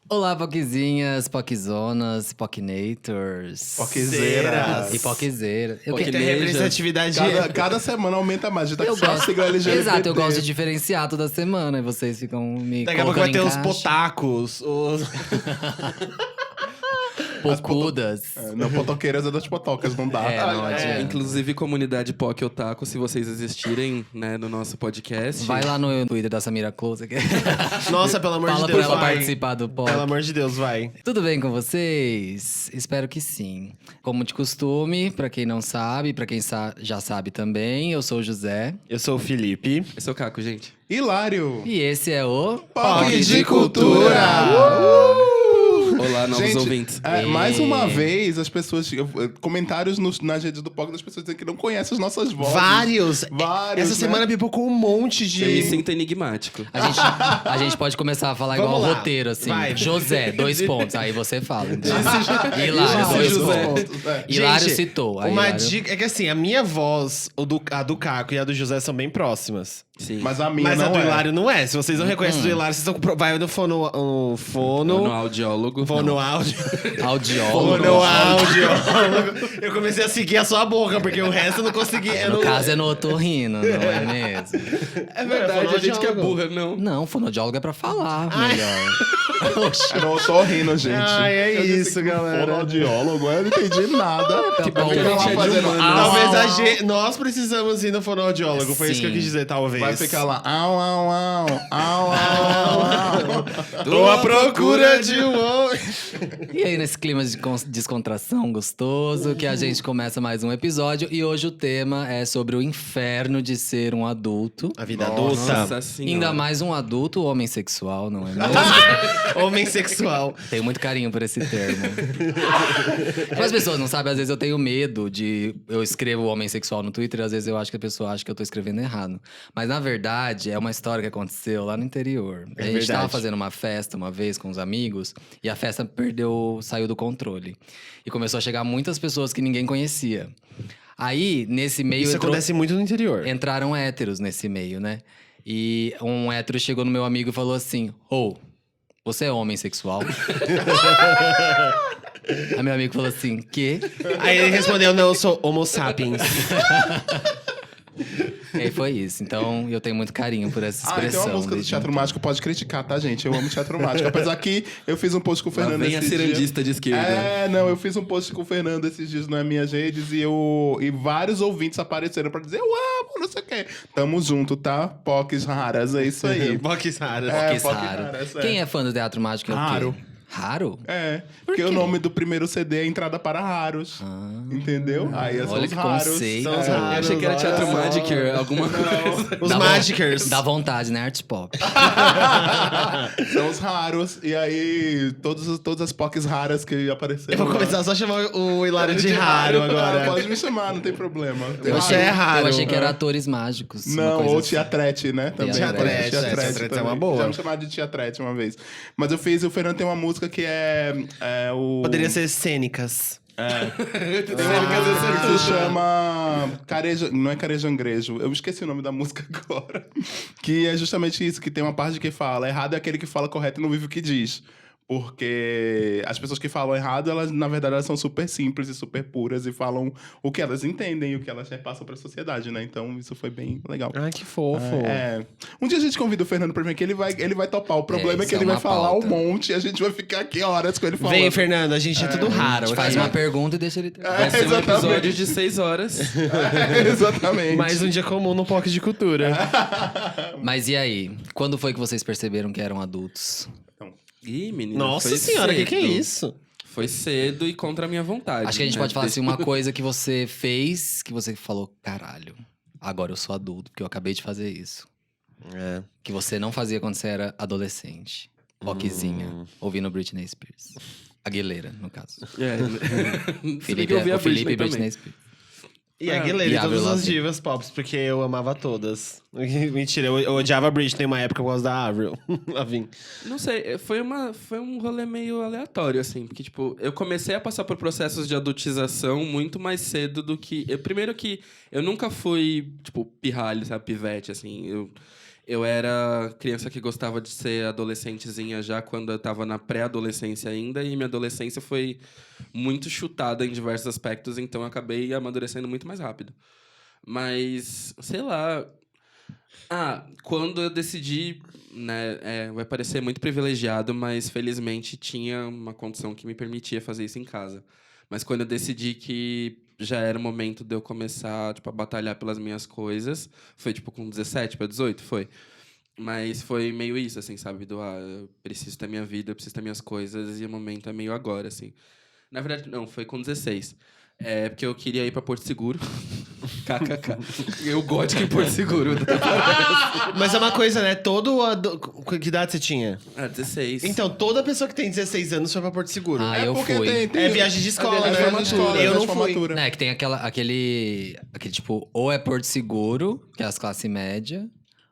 Olá, Poquezinhas, Poquezonas, Poquinators. Poquezeiras. E Poquezeira. Tem representatividade. Cada semana aumenta mais. Já tá Eu só gosto. sigla LGBT. Exato, eu gosto de diferenciar toda semana e vocês ficam me Daqui a pouco vai ter colocando os em caixa. potacos. Pocudas. Não, potoqueiras é das potocas, não dá. Não adianta. Inclusive, comunidade POC Otaku, se vocês existirem, né, no nosso podcast. Vai lá no Twitter da Samira Close. Nossa, pelo amor Fala de pra Deus, ela vai. participar do pod. Pelo amor de Deus, vai. Tudo bem com vocês? Espero que sim. Como de costume, pra quem não sabe, pra quem já sabe também, eu sou o José. Eu sou o Felipe. Esse é o Caco, gente. Hilário. E esse é o... POC de Cultura. Olá, novos Gente, ouvintes. mais uma vez, as pessoas... Comentários nas redes do POC das pessoas dizendo que não conhecem as nossas vozes. Vários. Vários, Essa semana pipocou um monte de... Eu me sinto enigmático. A gente pode começar a falar Vamos igual lá. o roteiro, assim. Vai. José, 2 pontos. Aí você fala. Entendeu? Hilário, Disse 2 José. pontos. É. Hilário Gente, citou. Aí Uma Hilário- dica é que assim, a minha voz, a do Caco e a do José são bem próximas. Sim. Mas a minha Mas não a do é. Hilário não é. Se vocês não reconhecem a do Hilário, vocês estão com... Vai no No fono... audiólogo. Fono áudio. Audiólogo. Fono áudio. Eu comecei a seguir a sua boca, porque o resto eu não consegui. No caso é no otorrino, não é mesmo? É verdade, a gente que é fonoaudiólogo. burra, não. Não, fonoaudiólogo é pra falar melhor. Eu não tô rindo, gente. Ai, é Eu disse isso, que galera. Fonoaudiólogo, eu não entendi nada. Tá bom. Fica lá gente é de fazendo humanas. Talvez a gente... Nós precisamos ir no fonoaudiólogo. Foi isso que eu Sim. quis dizer, talvez. Vai ficar lá, au, au, au, au, au, au. Tô à procura de um homem. E aí, nesse clima de descontração gostoso, que a gente começa mais um episódio. E hoje o tema é sobre o inferno de ser um adulto. A vida Nossa adulta. senhora. Ainda mais um adulto homem sexual, não é mesmo? Homem sexual. Tenho muito carinho por esse termo. Como as pessoas não sabem, às vezes eu tenho medo de... Eu escrevo homem sexual no Twitter e às vezes eu acho que a pessoa acha que eu tô escrevendo errado. Mas na verdade, é uma história que aconteceu lá no interior. A gente tava verdade. fazendo uma festa uma vez com os amigos e a festa saiu do controle. E começou a chegar muitas pessoas que ninguém conhecia. Aí, nesse meio... Isso entrou- acontece muito no interior. Entraram héteros nesse meio, né? E um hétero chegou no meu amigo e falou assim: Ô, você é homem sexual? Aí meu amigo falou assim: quê? Aí ele respondeu, não, eu sou homo sapiens. E aí foi isso. Então eu tenho muito carinho por essa Ah, então expressão. a música do desde Teatro então. Mágico pode criticar, tá, gente? Eu amo Teatro Mágico. Apesar que eu fiz um post com o Lá Fernando vem a esses cirandista de esquerda. eu fiz um post com o Fernando esses dias nas minhas redes e vários ouvintes apareceram pra dizer: eu amo, não sei o quê. Tamo junto, tá? POCs raras, é isso aí. Boques raras. É, Que POC raro. raras, é. Quem é fã do Teatro Mágico é o quê? Raro. Raro? É, porque o nome do primeiro CD é Entrada para Raros. Entendeu? Aí são Olha os que raros. conceito. São os Eu raros. achei que era Teatro olha só. Magic, alguma coisa. Os Dá Magicers. Dá vontade, né? Art pop. São os raros. E aí, todas as POCs raras que apareceram. Eu vou lá. começar só a chamar o Hilário de raro Ah, agora. pode me chamar, não tem problema. Você é raro. Eu achei que era atores mágicos. uma Não, coisa ou assim. Teatrete, né? Também. Teatrete, Teatrete é também. uma boa. Já me chamaram de Teatrete uma vez. Mas o Fernando tem uma música que é o... Poderia ser cênicas. Tem uma música que se chama não é Carejangrejo, eu esqueci o nome da música agora. Que é justamente isso, que tem uma parte que fala: errado é aquele que fala correto e não vive o que diz. Porque as pessoas que falam errado, elas, na verdade, elas são super simples e super puras e falam o que elas entendem e o que elas repassam pra sociedade, né? Então, isso foi bem legal. Ai, que fofo. Um dia a gente convida o Fernando pra vir aqui, ele vai topar. O problema é isso que é ele vai uma falar pauta. um monte e a gente vai ficar aqui horas com ele falando. Vem, Fernando, a gente é tudo A raro. gente faz uma pergunta e deixa ele ter. Vai ser um exatamente. episódio de 6 horas. Exatamente. Mais um dia comum no POC de Cultura. Mas e aí? Quando foi que vocês perceberam que eram adultos? Ih, menina. Nossa foi senhora, o que é cedo. isso? Foi cedo e contra a minha vontade. Acho que a gente né? pode falar assim, uma coisa que você fez, que você falou, caralho, agora eu sou adulto, porque eu acabei de fazer isso. É. Que você não fazia quando você era adolescente. Rockzinha, ouvindo Britney Spears. Aguilera, no caso. É. Se Felipe, bem que eu ouvi a o Felipe Britney e Britney também. Spears. E a Aguilera E e Avril todas as Lavigne. divas pop, porque eu amava todas. Mentira, eu odiava a Britney uma época por causa da Avril Lavigne. Não sei, foi um rolê meio aleatório, assim. Porque, tipo, eu comecei a passar por processos de adultização muito mais cedo do que... Primeiro que eu nunca fui, tipo, pirralho, sabe? Pivete, assim. Eu era criança que gostava de ser adolescentezinha já quando eu tava na pré-adolescência ainda. E minha adolescência foi muito chutada em diversos aspectos. Então eu acabei amadurecendo muito mais rápido. Mas, sei lá... quando eu decidi, né, vai parecer muito privilegiado, mas felizmente tinha uma condição que me permitia fazer isso em casa. Mas quando eu decidi que já era o momento de eu começar, tipo, a batalhar pelas minhas coisas, foi tipo com 17 para 18, foi. Mas foi meio isso, assim, sabe? Eu preciso ter minha vida, eu preciso ter minhas coisas, e o momento é meio agora, assim. Na verdade, não, foi com 16. Porque eu queria ir pra Porto Seguro. KKK. Eu gosto de Porto Seguro. Mas é uma coisa, né? Que idade você tinha? 16. Então, toda pessoa que tem 16 anos foi pra Porto Seguro. Eu porque fui. É viagem de escola, viagem né? de formatura, Eu não de fui. formatura. Né, que tem aquele tipo, ou é Porto Seguro, que é as classe média,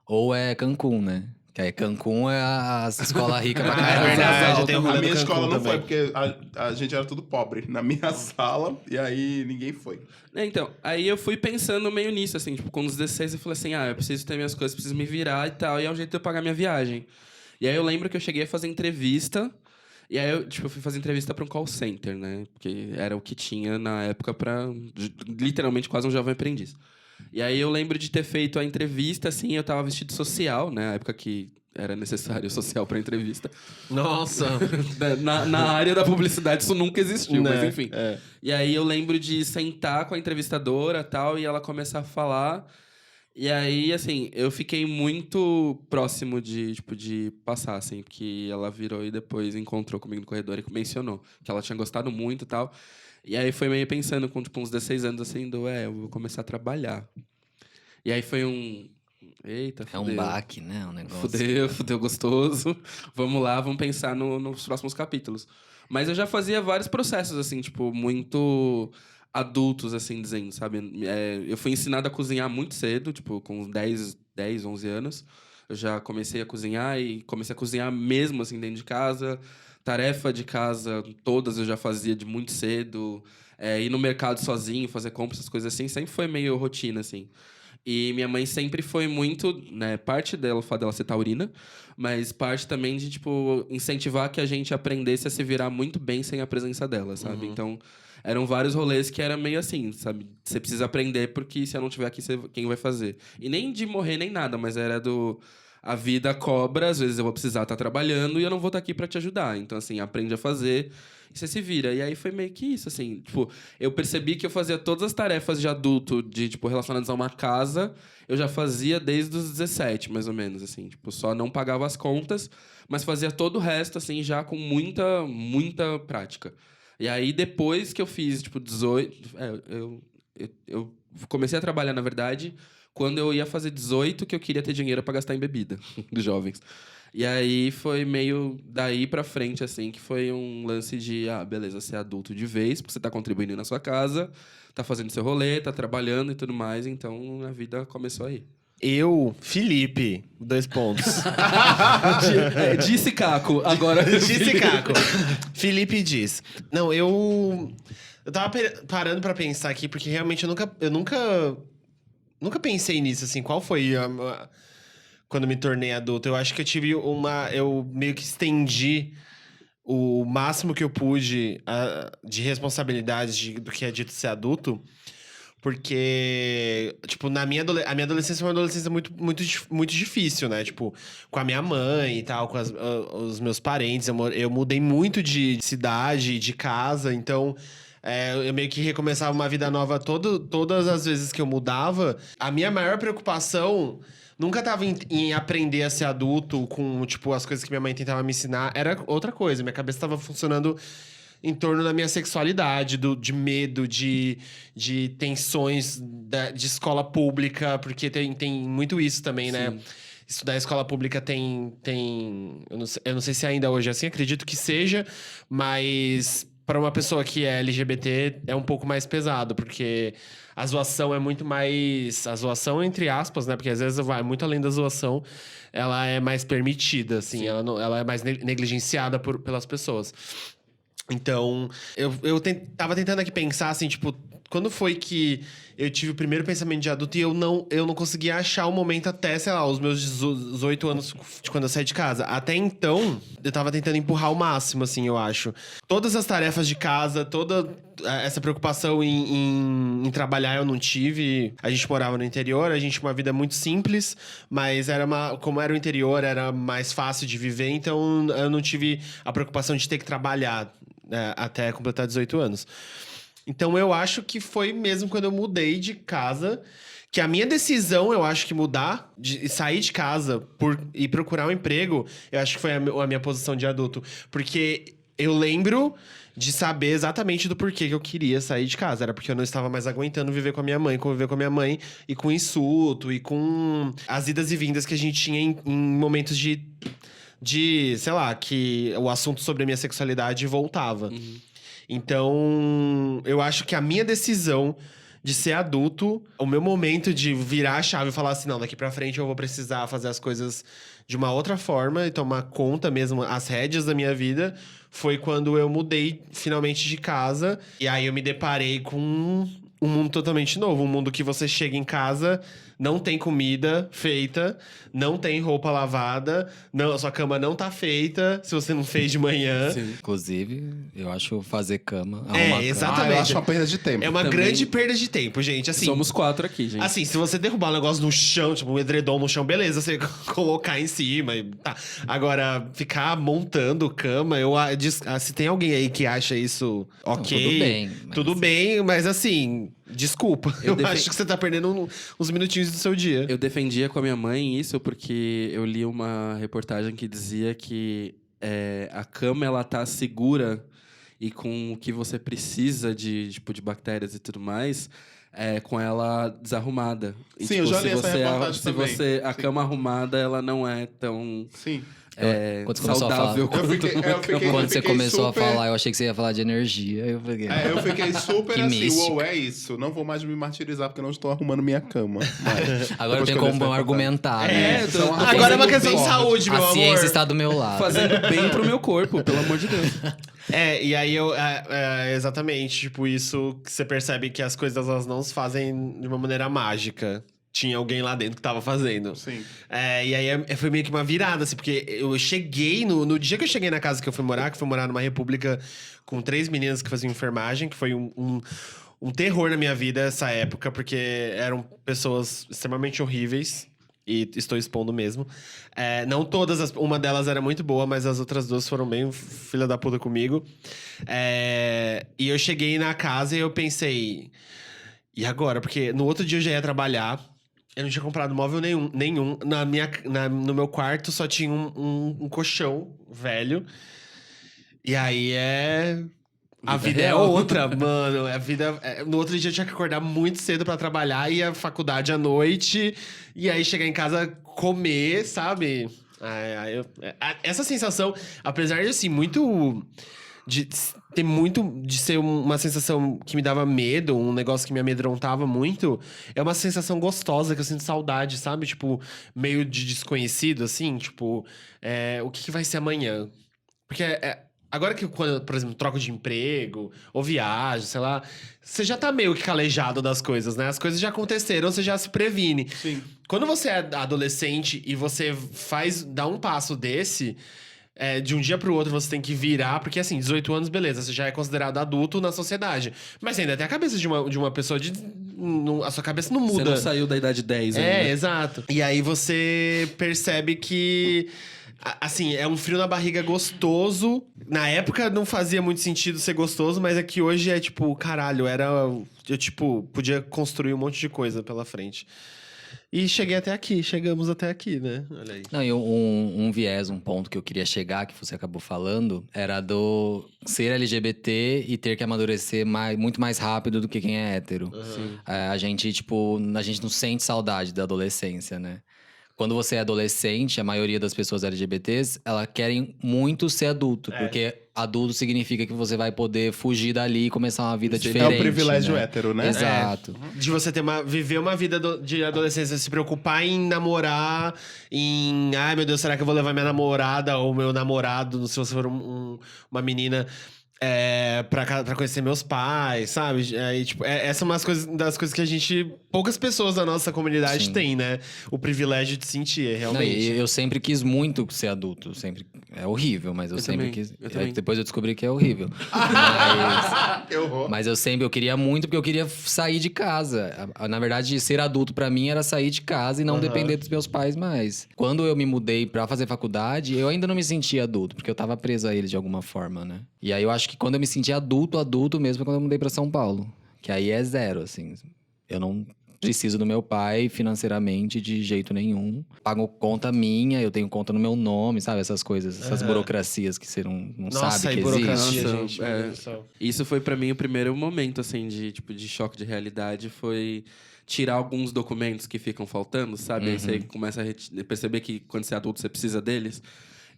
ou é Cancún, né? Que aí Cancún é as escolas ricas pra É caralho. verdade, tem o rolê A do minha escola Cancún não foi, também. porque a gente era tudo pobre na minha sala, e aí ninguém foi. Então, aí eu fui pensando meio nisso, assim, tipo, com os 16 eu falei assim, eu preciso ter minhas coisas, preciso me virar e tal, e é um jeito de eu pagar minha viagem. E aí eu lembro que eu cheguei a fazer entrevista, e aí eu fui fazer entrevista pra um call center, né? Porque era o que tinha na época pra, literalmente, quase um jovem aprendiz. E aí eu lembro de ter feito a entrevista, assim, eu tava vestido social, né? Na época que era necessário social pra entrevista. Nossa. Na área da publicidade isso nunca existiu, mas Né? enfim. É. E aí eu lembro de sentar com a entrevistadora tal, e ela começar a falar. E aí, assim, eu fiquei muito próximo de passar, assim, porque ela virou e depois encontrou comigo no corredor e mencionou que ela tinha gostado muito e tal. E aí foi meio pensando com, tipo, uns 16 anos, assim, eu vou começar a trabalhar. E aí foi um... Eita, É um fudeu. baque, né? Um negócio. Fudeu gostoso. Vamos lá, vamos pensar nos próximos capítulos. Mas eu já fazia vários processos, assim, tipo, muito adultos, assim, dizendo, sabe? Eu fui ensinado a cozinhar muito cedo, tipo, com 10, 11 anos. Eu já comecei a cozinhar e comecei a cozinhar mesmo, assim, dentro de casa. Tarefa de casa, todas eu já fazia de muito cedo. Ir no mercado sozinho, fazer compras, essas coisas assim, sempre foi meio rotina, assim. E minha mãe sempre foi muito, né, parte dela, o fato dela ser taurina, mas parte também de, tipo, incentivar que a gente aprendesse a se virar muito bem sem a presença dela, sabe? Então, eram vários rolês que era meio assim, sabe? Você precisa aprender porque se eu não tiver aqui, quem vai fazer? E nem de morrer nem nada, mas era do... A vida cobra, às vezes eu vou precisar estar trabalhando e eu não vou estar aqui para te ajudar. Então, assim, aprende a fazer e você se vira. E aí foi meio que isso, assim. Tipo, eu percebi que eu fazia todas as tarefas de adulto, tipo, relacionadas a uma casa, eu já fazia desde os 17, mais ou menos, assim. Tipo, só não pagava as contas, mas fazia todo o resto, assim, já com muita, muita prática. E aí, depois que eu fiz, tipo, 18... eu comecei a trabalhar, na verdade... Quando eu ia fazer 18, que eu queria ter dinheiro pra gastar em bebida, dos jovens. E aí foi meio daí pra frente, assim, que foi um lance de, beleza, você é adulto de vez, porque você tá contribuindo na sua casa, tá fazendo seu rolê, tá trabalhando e tudo mais, então a vida começou aí. Eu, Felipe, 2 pontos. Disse Caco, agora... Disse Caco. Felipe diz. Não, eu tava parando pra pensar aqui, porque realmente eu nunca pensei nisso, assim. Qual foi quando me tornei adulto? Eu acho que eu tive eu meio que estendi o máximo que eu pude de responsabilidade do que é dito ser adulto. Porque, tipo, a minha adolescência foi uma adolescência muito, muito, muito difícil, né? Tipo, com a minha mãe e tal, com os meus parentes. Eu mudei muito de cidade, de casa, então... eu meio que recomeçava uma vida nova todas as vezes que eu mudava. A minha maior preocupação nunca tava em aprender a ser adulto com, tipo, as coisas que minha mãe tentava me ensinar. Era outra coisa. Minha cabeça tava funcionando em torno da minha sexualidade, de medo, de tensões de escola pública, porque tem muito isso também, né? Estudar em escola pública tem eu não sei se ainda hoje é assim, acredito que seja, mas... Para uma pessoa que é LGBT, é um pouco mais pesado, porque a zoação é muito mais... A zoação, entre aspas, né? Porque às vezes vai muito além da zoação. Ela é mais permitida, assim. Ela é mais negligenciada pelas pessoas. Então, tava tentando aqui pensar, assim, tipo, quando foi que eu tive o primeiro pensamento de adulto e eu não conseguia achar o momento até, sei lá, os meus 18 anos de quando eu saí de casa. Até então, eu tava tentando empurrar ao máximo, assim, eu acho. Todas as tarefas de casa, toda essa preocupação em trabalhar eu não tive. A gente morava no interior, a gente tinha uma vida muito simples, mas como era o interior, era mais fácil de viver, então eu não tive a preocupação de ter que trabalhar até completar 18 anos. Então eu acho que foi mesmo quando eu mudei de casa que a minha decisão, eu acho que mudar, de sair de casa e procurar um emprego, eu acho que foi a minha posição de adulto. Porque eu lembro de saber exatamente do porquê que eu queria sair de casa. Era porque eu não estava mais aguentando viver com a minha mãe, conviver com a minha mãe, e com insulto, e com as idas e vindas que a gente tinha em momentos de, sei lá, que o assunto sobre a minha sexualidade voltava. Uhum. Então, eu acho que a minha decisão de ser adulto, o meu momento de virar a chave e falar assim, não, daqui pra frente eu vou precisar fazer as coisas de uma outra forma e tomar conta mesmo, as rédeas da minha vida, foi quando eu mudei finalmente de casa. E aí eu me deparei com um mundo totalmente novo. Um mundo que você chega em casa, não tem comida feita, não tem roupa lavada, a sua cama não tá feita, se você não fez de manhã. Sim. Inclusive, eu acho fazer cama, arrumar cama. Exatamente. Eu acho uma perda de tempo. É uma Também. grande perda de tempo, gente. Assim, Somos 4 aqui, gente. assim, se você derrubar um negócio no chão, tipo um edredom no chão, beleza, você colocar em cima e tá. Agora, ficar montando cama, se tem alguém aí que acha isso ok, tudo bem, mas- tudo bem, mas assim, desculpa. Eu acho que você tá perdendo uns minutinhos do seu dia. Eu defendia com a minha mãe isso porque eu li uma reportagem que dizia que a cama, ela tá segura e com o que você precisa de bactérias e tudo mais, com ela desarrumada. E, Sim, eu já se li essa você, reportagem se também. você a Sim. cama arrumada, ela não é tão Sim. Quando você começou a saudável falar- quanto uma cama. Quando você começou super... a falar, eu achei que você ia falar de energia. Eu fiquei, Eu fiquei super Que assim, místico. uou, é isso. Não vou mais me martirizar porque não estou arrumando minha cama. agora eu tenho como argumentar, né? São Agora é uma questão de bem. saúde, meu A amor. ciência está do meu lado. Fazendo bem pro meu corpo, pelo amor de Deus. E aí exatamente, tipo, isso que você percebe que as coisas elas não se fazem de uma maneira mágica. Tinha alguém lá dentro que tava fazendo. Sim. E aí foi meio que uma virada, assim, porque eu cheguei, no dia que eu cheguei na casa que eu fui morar numa república com 3 meninas que faziam enfermagem, que foi um terror na minha vida essa época, porque eram pessoas extremamente horríveis. E estou expondo mesmo. Não todas, uma delas era muito boa, mas as outras 2 foram bem filha da puta comigo. E eu cheguei na casa e eu pensei... E agora? Porque no outro dia eu já ia trabalhar. Eu não tinha comprado móvel nenhum. No meu quarto só tinha um colchão velho. E aí a vida é real. outra, mano. A vida... No outro dia eu tinha que acordar muito cedo pra trabalhar. Ir à faculdade à noite. E aí chegar em casa, comer, sabe? Essa sensação, apesar de, assim, muito... Tem muito de ser uma sensação que me dava medo, um negócio que me amedrontava muito. É uma sensação gostosa, que eu sinto saudade, sabe? Tipo, meio de desconhecido, assim. Tipo, o que vai ser amanhã? Porque agora que, quando, por exemplo, troco de emprego ou viagem, sei lá... Você já tá meio que calejado das coisas, né? As coisas já aconteceram, você já se previne. Sim. Quando você é adolescente e você dá um passo desse... de um dia pro outro você tem que virar, porque assim, 18 anos, beleza, você já é considerado adulto na sociedade. Mas você ainda tem a cabeça de uma pessoa a sua cabeça não muda. Você não saiu da idade 10 ainda. Exato. E aí você percebe que, assim, é um frio na barriga gostoso. Na época não fazia muito sentido ser gostoso, mas é que hoje é tipo, caralho, eu tipo, podia construir um monte de coisa pela frente. E chegamos até aqui, né? Olha aí. Não, e um viés, um ponto que eu queria chegar, que você acabou falando, era do ser LGBT e ter que amadurecer muito mais rápido do que quem é hétero. A gente não sente saudade da adolescência, né? Quando você é adolescente, a maioria das pessoas LGBTs, elas querem muito ser adulto. Porque adulto significa que você vai poder fugir dali e começar uma vida diferente. É o privilégio né? hétero, né? Exato. De você viver uma vida de adolescência, se preocupar em namorar, ai meu Deus, será que eu vou levar minha namorada ou meu namorado, se você for uma menina, Pra conhecer meus pais, sabe? Aí, tipo, essas são umas das coisas que a gente... Poucas pessoas da nossa comunidade Sim. têm, né? O privilégio de sentir, realmente. Não, e eu sempre quis muito ser adulto. Sempre. É horrível, mas eu sempre também, quis. eu também. Depois eu descobri que é horrível. Que horror. Mas eu queria muito, porque eu queria sair de casa. Na verdade, ser adulto pra mim era sair de casa e não depender dos meus pais mais. Quando eu me mudei pra fazer faculdade, eu ainda não me sentia adulto, porque eu tava preso a eles de alguma forma, né? E aí eu acho que quando eu me senti adulto mesmo, é quando eu mudei pra São Paulo. Que aí é zero, assim. Eu não preciso do meu pai financeiramente de jeito nenhum. Pago conta minha, eu tenho conta no meu nome, sabe? Essas coisas, essas burocracias que você não Nossa, sabe e que burocracia, existe. Nossa, gente. meu Deus do céu. Isso foi pra mim o primeiro momento, assim, de choque de realidade. Foi tirar alguns documentos que ficam faltando, sabe? Aí você começa a perceber que quando você é adulto, você precisa deles.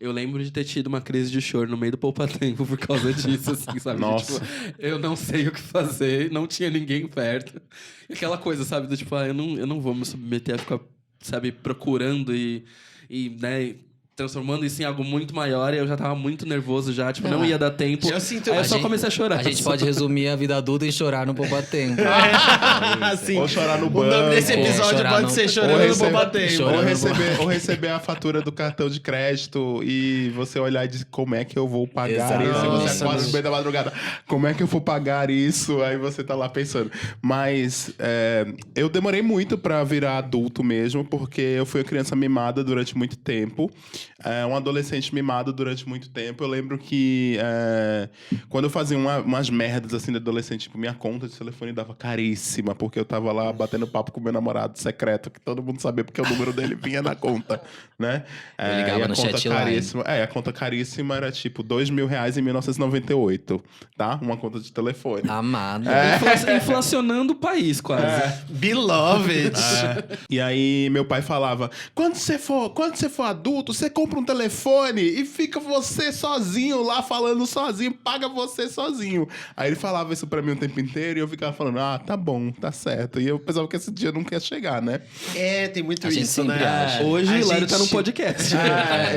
Eu lembro de ter tido uma crise de choro no meio do poupa-tempo por causa disso, assim, sabe? Nossa. Tipo, eu não sei o que fazer, não tinha ninguém perto. E aquela coisa, sabe? Do tipo, eu não vou me submeter a ficar, sabe, procurando e né, transformando isso em algo muito maior. E eu já tava muito nervoso já, tipo, não ia dar tempo. Eu sinto- Aí eu só gente- comecei a chorar. A gente pode resumir a vida adulta em chorar no poupa-tempo. Assim, Ou chorar no o nome banco. desse episódio chorar pode no- ser Ou Chorando no receber- Poupa-Tempo. Chorando. Ou receber a fatura do cartão de crédito e você olhar e dizer como é que eu vou pagar Exato. isso. E você Nossa, acorda no bicho. meio da madrugada. Como é que eu vou pagar isso? Aí você tá lá pensando. Mas eu demorei muito pra virar adulto mesmo, porque eu fui uma criança mimada durante muito tempo. Um adolescente mimado durante muito tempo. Eu lembro que quando eu fazia umas merdas assim de adolescente, tipo, minha conta de telefone dava caríssima, porque eu tava lá batendo papo com meu namorado secreto, que todo mundo sabia porque o número dele vinha na conta, né? Eu ligava e a no conta chat line. caríssima. A conta caríssima era tipo R$2.000 em 1998, tá? Uma conta de telefone. Amado. Inflacionando o país, quase. Beloved. E aí meu pai falava: quando você for adulto, você compra um telefone e fica você sozinho lá falando sozinho, paga você sozinho. Aí ele falava isso pra mim o tempo inteiro e eu ficava falando: tá bom, tá certo. E eu pensava que esse dia não ia chegar, né? Tem muito A gente isso, sempre né? acha. Hoje A o Hilário tá gente- no podcast.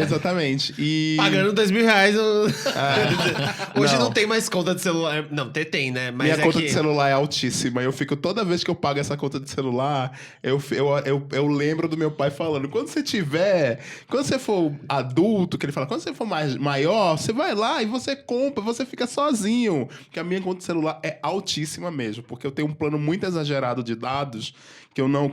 Exatamente. E Pagando R$2.000. Hoje não tem mais conta de celular. Não, tem, né? Mas minha é conta que... de celular é altíssima. Eu fico, toda vez que eu pago essa conta de celular, eu lembro do meu pai falando: quando você for adulto, que ele fala, quando você for maior, você vai lá e você compra, você fica sozinho. Porque a minha conta de celular é altíssima mesmo, porque eu tenho um plano muito exagerado de dados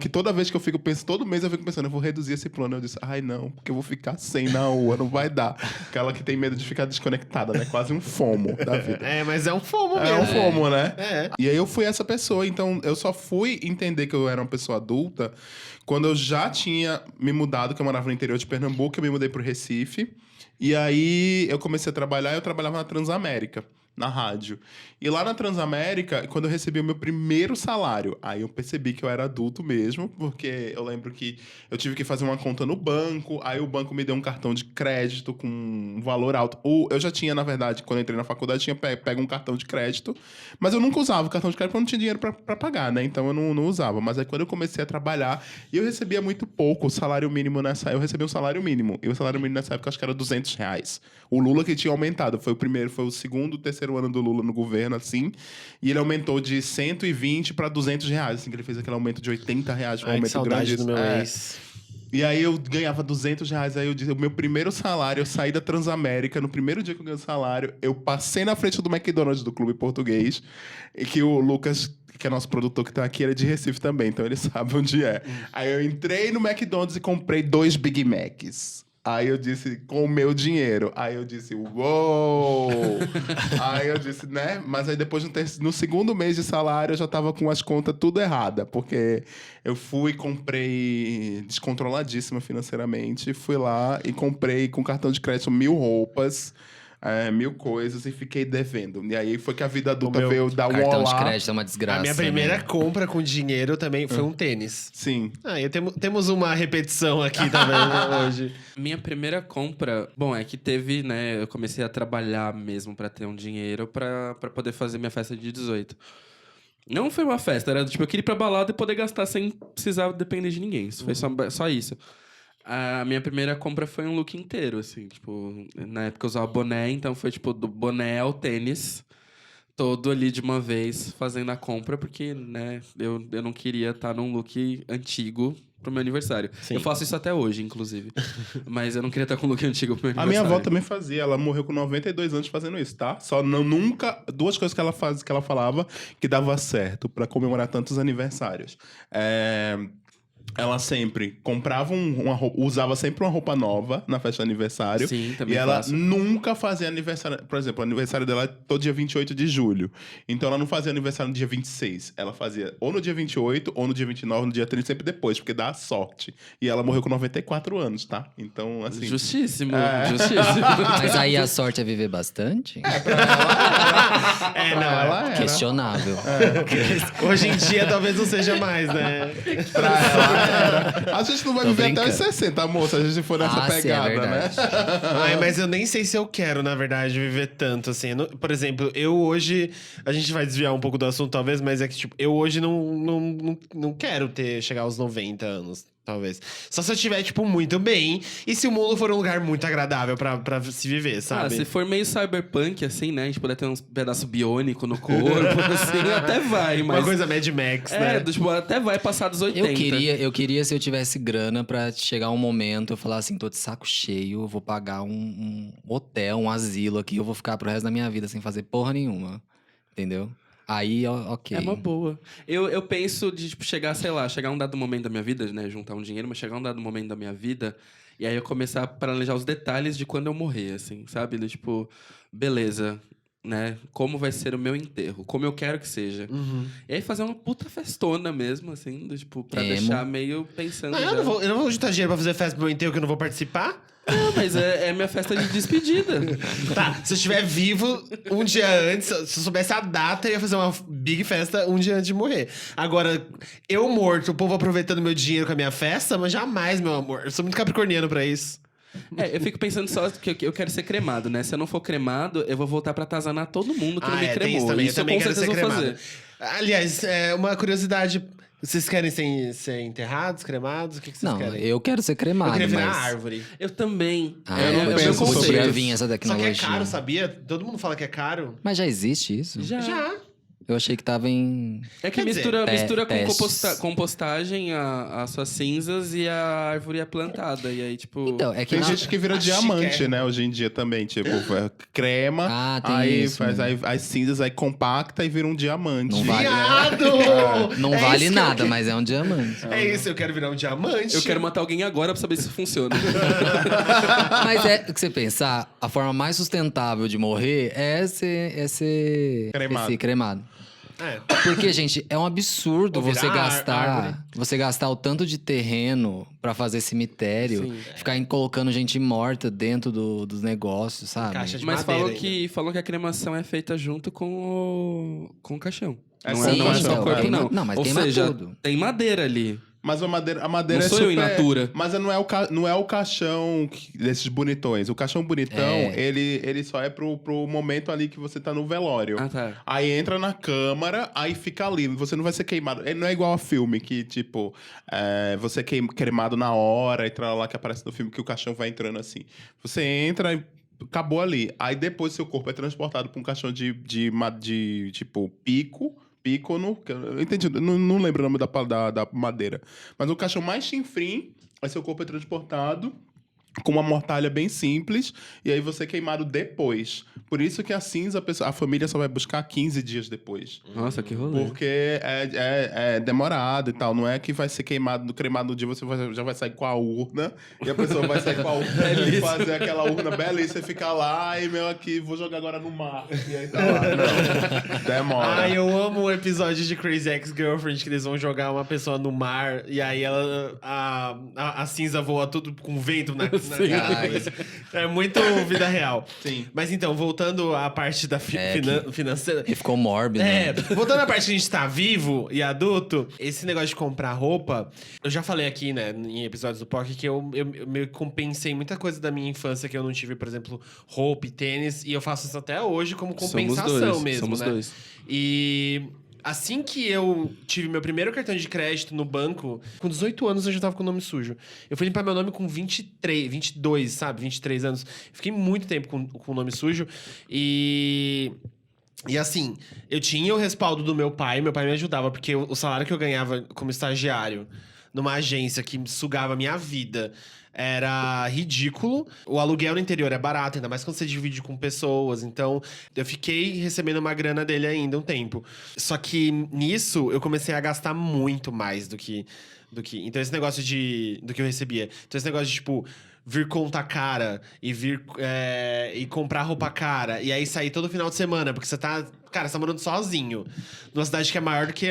que toda vez que eu fico pensando, todo mês eu fico pensando, eu vou reduzir esse plano. Eu disse, não, porque eu vou ficar sem na rua, não vai dar. Aquela que tem medo de ficar desconectada, né? Quase um FOMO da vida. Mas é um FOMO É mesmo. um FOMO, né? É. E aí eu fui essa pessoa, então eu só fui entender que eu era uma pessoa adulta quando eu já tinha me mudado, que eu morava no interior de Pernambuco, eu me mudei pro Recife. E aí eu comecei a trabalhar, eu trabalhava na Transamérica, na rádio. E lá na Transamérica, quando eu recebi o meu primeiro salário, aí eu percebi que eu era adulto mesmo, porque eu lembro que eu tive que fazer uma conta no banco, aí o banco me deu um cartão de crédito com um valor alto. Eu já tinha, na verdade, quando eu entrei na faculdade, tinha pego um cartão de crédito, mas eu nunca usava o cartão de crédito porque eu não tinha dinheiro pra pagar, né? Então eu não usava. Mas aí quando eu comecei a trabalhar, eu recebia muito pouco. O salário mínimo eu recebi um salário mínimo. E o salário mínimo nessa época, acho que era R$200. O Lula que tinha aumentado. Foi o segundo, terceiro ano do Lula no governo, assim. E ele aumentou de 120 para R$200, assim, que ele fez aquele aumento de R$80, um Ai, que aumento saudade grande. do meu ex. E aí eu ganhava R$200, aí eu disse, o meu primeiro salário, eu saí da Transamérica, no primeiro dia que eu ganhei o salário, eu passei na frente do McDonald's do Clube Português, e que o Lucas, que é nosso produtor que tá aqui, ele é de Recife também, então ele sabe onde é. Aí eu entrei no McDonald's e comprei 2 Big Macs. Aí eu disse, com o meu dinheiro. Aí eu disse, uou! Aí eu disse, né? Mas aí depois, no segundo mês de salário, eu já tava com as contas tudo errada. Porque eu comprei descontroladíssima financeiramente. Fui lá e comprei com cartão de crédito 1.000 roupas. 1.000 coisas e fiquei devendo. E aí foi que a vida adulta veio dar um Cartão de olá. crédito é uma desgraça. A minha primeira né? compra com dinheiro também foi um tênis. Sim. E temos uma repetição aqui também, né, hoje. Minha primeira compra, bom, é que teve, né? Eu comecei a trabalhar mesmo pra ter um dinheiro pra poder fazer minha festa de 18. Não foi uma festa, era tipo, eu queria ir pra balada e poder gastar sem precisar depender de ninguém. Isso foi só isso. A minha primeira compra foi um look inteiro, assim, tipo, na época eu usava boné, então foi tipo do boné ao tênis, todo ali de uma vez fazendo a compra, porque, né, eu não queria estar num look antigo pro meu aniversário. Sim. Eu faço isso até hoje, inclusive. Mas eu não queria estar com um look antigo pro meu A aniversário. minha avó também fazia, ela morreu com 92 anos fazendo isso, tá? Só nunca. Duas coisas que ela falava que dava certo pra comemorar tantos aniversários. Ela sempre comprava uma roupa, usava sempre uma roupa nova na festa de aniversário. Sim, também E ela faço. nunca fazia aniversário. Por exemplo, o aniversário dela é todo dia 28 de julho. Então ela não fazia aniversário no dia 26. Ela fazia ou no dia 28, ou no dia 29, no dia 30, sempre depois, porque dá sorte. E ela morreu com 94 anos, tá? Então, assim. Justíssimo, justíssimo. Mas aí a sorte é viver bastante? Ela era. Questionável. Hoje em dia talvez não seja mais, né? Pra ela era. A gente não vai Tô viver até os brincando. 60, moça. A gente for nessa Ah, sim, é pegada, né? verdade. Ai, mas eu nem sei se eu quero, na verdade, viver tanto, assim. Por exemplo, eu hoje... A gente vai desviar um pouco do assunto, talvez, mas é que, tipo, eu hoje não quero chegar aos 90 anos, talvez. Só se eu estiver, tipo, muito bem. E se o mundo for um lugar muito agradável pra se viver, Ah, sabe? se for meio cyberpunk, assim, né? A gente puder ter uns pedaços biônicos no corpo, assim, até vai, mas... Uma coisa Mad Max, né? tipo, até vai passar dos 80. Eu queria se eu tivesse grana pra chegar um momento, eu falar assim, tô de saco cheio, eu vou pagar um hotel, um asilo aqui, eu vou ficar pro resto da minha vida sem fazer porra nenhuma. Entendeu? Aí, ok. É uma boa. Eu penso de, tipo, chegar um dado momento da minha vida, né? Juntar um dinheiro, mas chegar um dado momento da minha vida... E aí eu começar a planejar os detalhes de quando eu morrer, assim, sabe? Do, tipo, beleza, né? Como vai ser o meu enterro? Como eu quero que seja. Uhum. E aí fazer uma puta festona mesmo, assim, do, tipo, pra Emo. deixar meio pensando Não, já. eu não vou juntar dinheiro pra fazer festa pro meu enterro que eu não vou participar. Não, mas é minha festa de despedida. Tá, se eu estiver vivo um dia antes, se eu soubesse a data, eu ia fazer uma big festa um dia antes de morrer. Agora, eu morto, o povo aproveitando meu dinheiro com a minha festa, mas jamais, meu amor. Eu sou muito capricorniano pra isso. Eu fico pensando só que eu quero ser cremado, né? Se eu não for cremado, eu vou voltar pra atazanar todo mundo que não me tem cremou. isso também. Eu Isso também com quero ser certeza vou cremado. fazer. Aliás, uma curiosidade. Vocês querem ser enterrados, cremados? O que vocês Não, querem? eu quero ser cremado, Eu queria virar mas... árvore. Eu também. Ah, Eu não eu penso não sobre conseguia isso. vir essa Só que tecnologia. é caro, sabia? Todo mundo fala que é caro. Mas já existe isso? Já. Eu achei que tava em... É que Quer dizer, mistura com testes. compostagem as suas cinzas e a árvore é plantada. E aí, tipo... Então, é que... Tem gente que vira Acho diamante, que é. né? Hoje em dia também. Tipo, crema, Ah, tem aí isso faz mesmo. as cinzas, aí compacta e vira um diamante. Não vale, Viado! Não É vale isso que eu nada, quero. mas é um diamante. É isso, eu quero virar um diamante. Eu quero matar alguém agora pra saber se funciona. Mas é o que você pensar, a forma mais sustentável de morrer é ser Cremado. ser cremado. É. Porque, gente, é um absurdo Ou virar você árvore. gastar o tanto de terreno pra fazer cemitério, Sim. ficar colocando gente morta dentro dos negócios, sabe? Caixa de Mas madeira falam que a cremação é feita junto com o caixão. É, Não, sim, não é só então, o corpo, queima- não. não, mas Ou queima seja, tudo. tem madeira ali. Mas a madeira Não é sou super... eu in natura. Mas não é o caixão desses bonitões. O caixão bonitão, É. ele só é pro momento ali que você tá no velório. Ah, tá. Aí entra na câmara, aí fica ali. Você não vai ser queimado. Não é igual a filme, que, tipo, você é queimado na hora, e tal, lá que aparece no filme, que o caixão vai entrando assim. Você entra e acabou ali. Aí depois seu corpo é transportado pra um caixão de tipo, pícono, que eu entendi, não lembro o nome da madeira. Mas o caixão mais chinfrim, aí seu corpo é transportado com uma mortalha bem simples, e aí você é queimado depois. Por isso que a cinza, a família só vai buscar 15 dias depois. Nossa, que rolê. Porque é demorado e tal. Não é que vai ser cremado no dia, você já vai sair com a urna, e a pessoa vai sair com a urna, fazer aquela urna belíssima, e ficar lá, e meu aqui, vou jogar agora no mar. E aí tá lá. Não, demora. Ai, eu amo o episódio de Crazy Ex-Girlfriend que eles vão jogar uma pessoa no mar e aí a cinza voa tudo com vento na cara. É muito vida real. Sim. Mas então, voltando à parte da financeira. E ficou mórbido. É, né? voltando à parte que a gente tá vivo e adulto, esse negócio de comprar roupa, eu já falei aqui, né, em episódios do POC, que eu meio que compensei muita coisa da minha infância que eu não tive, por exemplo, roupa e tênis, e eu faço isso até hoje como compensação mesmo, Somos né? dois. E Assim que eu tive meu primeiro cartão de crédito no banco, com 18 anos eu já tava com o nome sujo. Eu fui limpar meu nome com 22, sabe? 23 anos. Fiquei muito tempo com o nome sujo. E assim, eu tinha o respaldo do meu pai me ajudava, porque o salário que eu ganhava como estagiário numa agência que sugava a minha vida era ridículo. O aluguel no interior é barato, ainda mais quando você divide com pessoas. Então, eu fiquei recebendo uma grana dele ainda um tempo. Só que nisso, eu comecei a gastar muito mais do que... Então, esse negócio do que eu recebia. Então, esse negócio de, tipo... vir conta cara e e comprar roupa cara. E aí sair todo final de semana, porque você tá... Cara, você tá morando sozinho. Numa cidade que é maior do que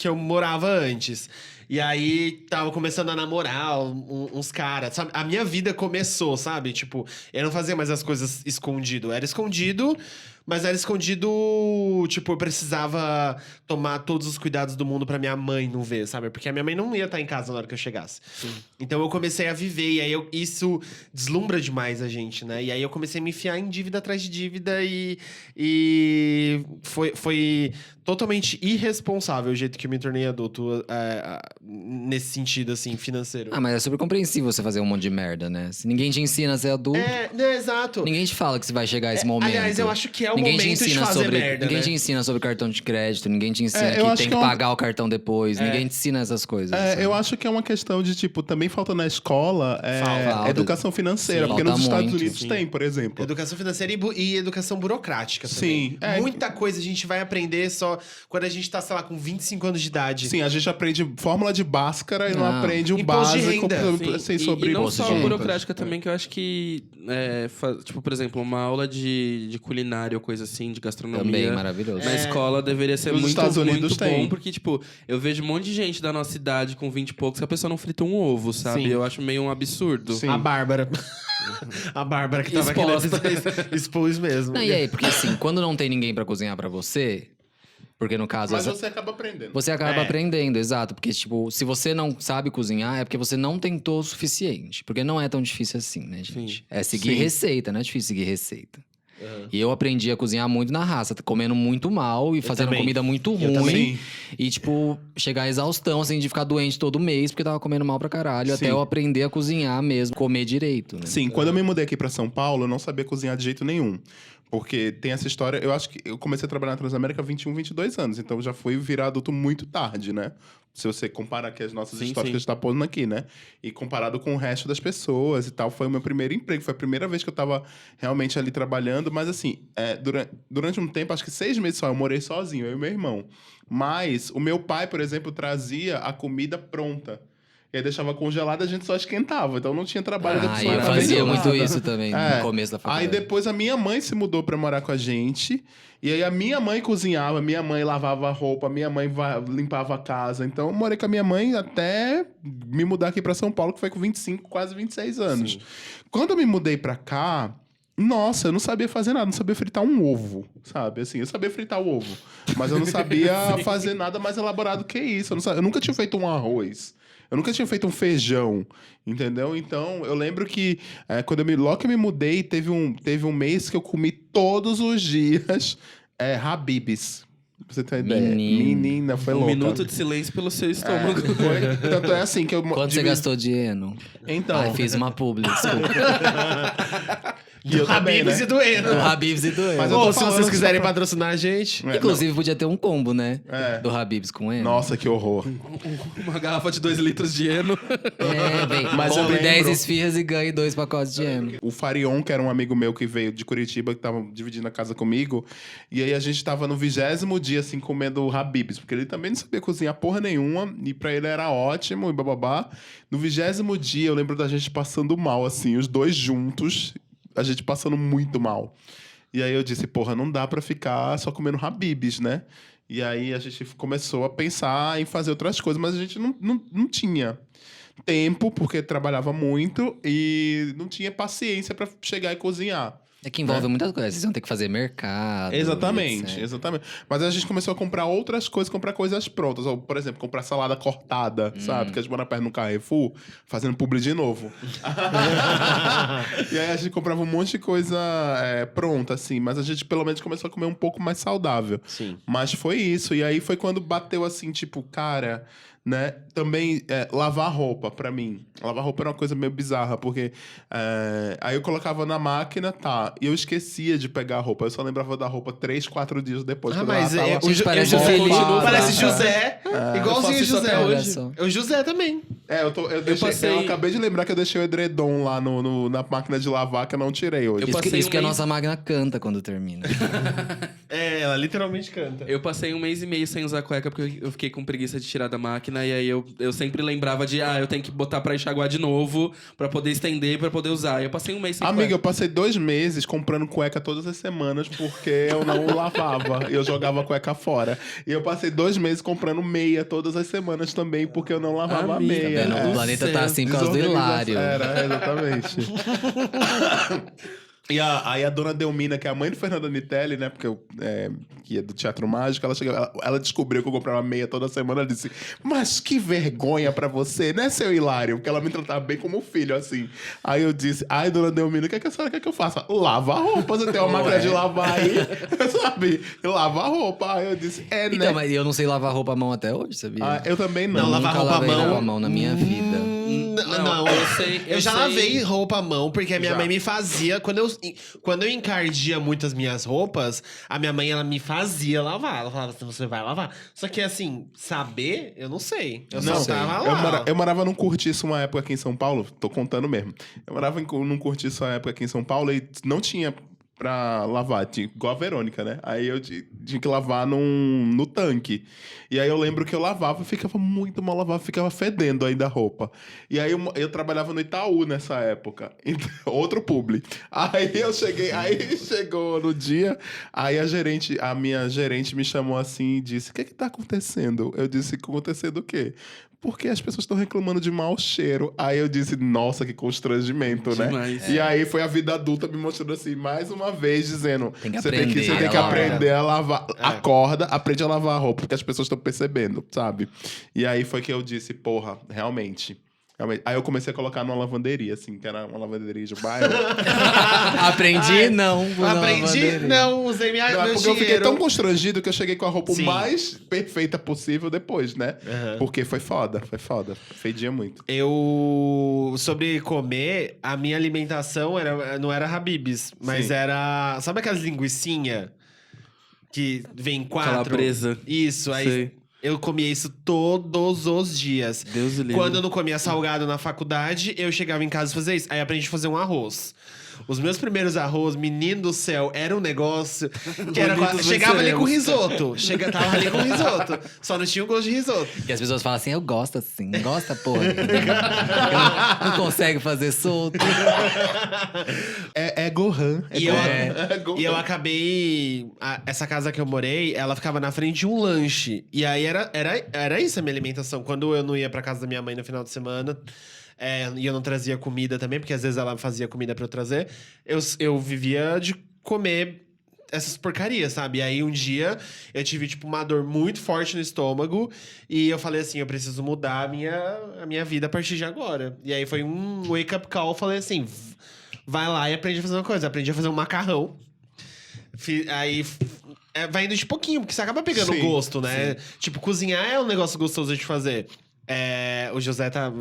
eu morava antes. E aí, tava começando a namorar uns caras, sabe? A minha vida começou, sabe? Tipo, eu não fazia mais as coisas escondido. Era escondido, mas era escondido... Tipo, eu precisava tomar todos os cuidados do mundo pra minha mãe não ver, sabe? Porque a minha mãe não ia estar em casa na hora que eu chegasse. Sim. Então, eu comecei a viver. E aí, isso deslumbra demais a gente, né? E aí, eu comecei a me enfiar em dívida atrás de dívida. E foi totalmente irresponsável o jeito que eu me tornei adulto nesse sentido, assim, financeiro. Ah, mas é super compreensível você fazer um monte de merda, né? Se ninguém te ensina a ser adulto, Exato. ninguém te fala que você vai chegar a esse momento. Aliás, eu acho que é o ninguém te momento de ensina fazer sobre, merda, Ninguém né? te ensina sobre cartão de crédito, ninguém te ensina eu que acho tem que que é pagar o cartão depois, ninguém te ensina essas coisas. sabe? Eu acho que é uma questão de, tipo, também falta na escola Falta. educação financeira. Sim. Porque Falta nos Estados muito, Unidos sim. tem, por exemplo. Educação financeira e educação burocrática também. Sim. Muita coisa a gente vai aprender só quando a gente tá, sei lá, com 25 anos de idade. Sim, a gente aprende fórmula de Bhaskara e não Não. aprende o Imposto de básico renda. assim, E sobre não imposto só de a renda. burocrática também, que eu acho que, tipo, por exemplo, uma aula de culinária ou coisa assim, de gastronomia. Também maravilhoso. Na escola deveria ser Nos muito, Estados Unidos muito tem. bom, porque, tipo, eu vejo um monte de gente da nossa idade com 20 e poucos que a pessoa não frita um ovo, sabe? Sim. Eu acho meio um absurdo. Sim. A Bárbara. A Bárbara que tava aqui Exposta. expôs mesmo. Não, e aí, porque assim, quando não tem ninguém pra cozinhar pra você, porque no caso... Mas você acaba aprendendo. Você acaba aprendendo, exato. Porque, tipo, se você não sabe cozinhar, é porque você não tentou o suficiente. Porque não é tão difícil assim, né, gente? Sim. É seguir Sim. receita, não é difícil seguir receita. E eu aprendi a cozinhar muito na raça, comendo muito mal e fazendo também. comida muito Eu ruim. também. E, tipo, chegar à exaustão, assim, de ficar doente todo mês, porque tava comendo mal pra caralho. Sim. Até eu aprender a cozinhar mesmo, comer direito, né? Sim, quando eu me mudei aqui pra São Paulo, eu não sabia cozinhar de jeito nenhum. Porque tem essa história, eu acho que eu comecei a trabalhar na Transamérica há 21, 22 anos, então eu já fui virar adulto muito tarde, né? Se você comparar aqui as nossas Sim, histórias sim. que a gente tá pondo aqui, né? E comparado com o resto das pessoas e tal, foi o meu primeiro emprego, foi a primeira vez que eu tava realmente ali trabalhando, mas assim, durante um tempo, acho que 6 meses só, eu morei sozinho, eu e meu irmão. Mas o meu pai, por exemplo, trazia a comida pronta. E aí deixava congelada, a gente só esquentava. Então não tinha trabalho da Ah, pessoa eu fazer fazia nada. muito isso também no começo da faculdade. Aí depois a minha mãe se mudou pra morar com a gente. E aí a minha mãe cozinhava, minha mãe lavava a roupa, minha mãe limpava a casa. Então eu morei com a minha mãe até me mudar aqui pra São Paulo, que foi com 25, quase 26 anos. Quando eu me mudei pra cá, nossa, eu não sabia fazer nada, não sabia fritar um ovo, sabe? Assim, eu sabia fritar o ovo, mas eu não sabia fazer nada mais elaborado que isso. Eu nunca tinha feito um arroz. Eu nunca tinha feito um feijão, entendeu? Então, eu lembro que logo que eu me mudei, teve um mês que eu comi todos os dias Habib's. Pra você ter ideia. Menina, foi louca. Minuto de silêncio pelo seu estômago. Tanto é assim que eu... Quanto você gastou de Eno? Então... Ai, fiz uma publi, desculpa. E eu também, Habib's né? e do Eno. Do Habib's e do Eno. Mas eu tô Se falando vocês só quiserem pra- patrocinar a gente. Inclusive, podia ter um combo, né? É. Do Habib's com Eno. Nossa, que horror. Uma garrafa de 2 litros de Eno. Bem, Mas eu compre lembro- 10 esfirras e ganhe 2 pacotes de Eno. O Farion, que era um amigo meu que veio de Curitiba, que tava dividindo a casa comigo. E aí a gente tava no 20º dia, assim, comendo Habib's. Porque ele também não sabia cozinhar porra nenhuma. E pra ele era ótimo e bababá. No 20º dia, eu lembro da gente passando mal, assim, os dois juntos. A gente passando muito mal. E aí eu disse, porra, não dá pra ficar só comendo Habib's, né? E aí a gente começou a pensar em fazer outras coisas, mas a gente não tinha tempo, porque trabalhava muito, e não tinha paciência pra chegar e cozinhar. É que envolve muitas coisas. Vocês vão ter que fazer mercado. Exatamente, etc. exatamente. Mas a gente começou a comprar outras coisas, comprar coisas prontas. Ou, por exemplo, comprar salada cortada, sabe? Que a gente mora perto no Carrefour, fazendo publi de novo. E aí a gente comprava um monte de coisa pronta, assim. Mas a gente, pelo menos, começou a comer um pouco mais saudável. Sim. Mas foi isso. E aí foi quando bateu, assim, tipo, cara... Né? Também lavar roupa, pra mim. Lavar roupa era uma coisa meio bizarra, porque aí eu colocava na máquina, tá, e eu esquecia de pegar a roupa. Eu só lembrava da roupa 3, 4 dias depois. quando Mas ela tava... Gente, parece José feliz. parece É. José. Igualzinho Eu faço o isso José até Olha hoje. só. O José também. Eu deixei, passei- eu acabei de lembrar que eu deixei o edredom lá na máquina de lavar, que eu não tirei hoje. Eu Isso, passei isso um que a mês- nossa máquina canta quando termina. Ela literalmente canta. Eu passei 1 mês e meio sem usar cueca porque eu fiquei com preguiça de tirar da máquina. E aí eu sempre lembrava de, eu tenho que botar pra enxaguar de novo, pra poder estender, pra poder usar. E eu passei 1 mês sem Amiga, eu cueca. passei 2 meses comprando cueca todas as semanas porque eu não lavava. Eu jogava a cueca fora. E eu passei 2 meses comprando meia todas as semanas também porque eu não lavava Amiga, a meia. Tá vendo? O planeta tá assim por causa do Hilário. Era, exatamente. E aí a dona Delmina, que é a mãe do Fernando Nitelli, né? Porque que é do Teatro Mágico, ela descobriu que eu comprava meia toda semana. Ela disse, mas que vergonha pra você, né, seu Hilário? Porque ela me tratava bem como filho, assim. Aí eu disse, ai, dona Delmina, o que a senhora quer que eu faça? Lava a roupa, você tem uma máquina de lavar aí, sabe? Lava a roupa. Aí eu disse, né? Então, mas eu não sei lavar roupa à mão até hoje, sabia? Eu também não. Não, lavar Nunca roupa à lavei mão. roupa à mão na minha vida. Não, eu sei. Eu já lavei roupa à mão, porque a minha Já. mãe me fazia. Quando eu encardia muito as minhas roupas, a minha mãe, ela me fazia lavar. Ela falava assim, você vai lavar. Só que assim, saber, eu não sei. Eu Não, só tava lá. eu morava num cortiço uma época aqui em São Paulo, tô contando mesmo. Eu morava num cortiço uma época aqui em São Paulo e não tinha pra lavar, igual a Verônica, né? Aí eu tinha que lavar no tanque. E aí eu lembro que eu lavava e ficava muito mal lavado, ficava fedendo ainda a roupa. E aí eu trabalhava no Itaú nessa época, então, outro publi. Aí eu cheguei, aí chegou no dia, aí a minha gerente me chamou assim e disse, o que tá acontecendo? Eu disse, acontecendo o quê? Porque as pessoas estão reclamando de mau cheiro. Aí eu disse, nossa, que constrangimento, né? Demais. E aí foi a vida adulta me mostrando assim, mais uma vez, dizendo... Tem que você aprender tem que a lavar. aprender a lavar. Acorda, aprende a lavar a roupa, porque as pessoas estão percebendo, sabe? E aí foi que eu disse, porra, realmente. Aí eu comecei a colocar numa lavanderia, assim, que era uma lavanderia de bairro. Aprendi? Não. vou na Aprendi, lavanderia. não, usei Não, meu porque eu fiquei dinheiro. tão constrangido que eu cheguei com a roupa Sim. mais perfeita possível depois, né? Aham. Porque foi foda. Fedia muito. Sobre comer, a minha alimentação não era Habib's, mas Sim. era... Sabe aquelas linguicinha que vem 4? Calabresa. Isso, aí Sei. eu comia isso todos os dias. Deus o livre. Quando eu não comia salgado na faculdade, eu chegava em casa e fazia isso. Aí aprendi a fazer um arroz. Os meus primeiros arroz, menino do céu, era um negócio que era Bonitos chegava ali com venceremos. risoto. Tava ali com risoto. Só não tinha o gosto de risoto. E as pessoas falam assim, eu gosto assim. Gosta, porra. não consegue fazer solto. É Gohan. E eu acabei... essa casa que eu morei, ela ficava na frente de um lanche. E aí era isso a minha alimentação. Quando eu não ia pra casa da minha mãe no final de semana... e eu não trazia comida também, porque às vezes ela fazia comida pra eu trazer. Eu vivia de comer essas porcarias, sabe? E aí um dia eu tive, tipo, uma dor muito forte no estômago. E eu falei assim, eu preciso mudar a minha vida a partir de agora. E aí foi um wake-up call. Eu falei assim, vai lá e aprende a fazer uma coisa. Aprendi a fazer um macarrão. Aí... vai indo de pouquinho, porque você acaba pegando Sim, gosto, né? Tipo, cozinhar é um negócio gostoso de fazer. O José tá...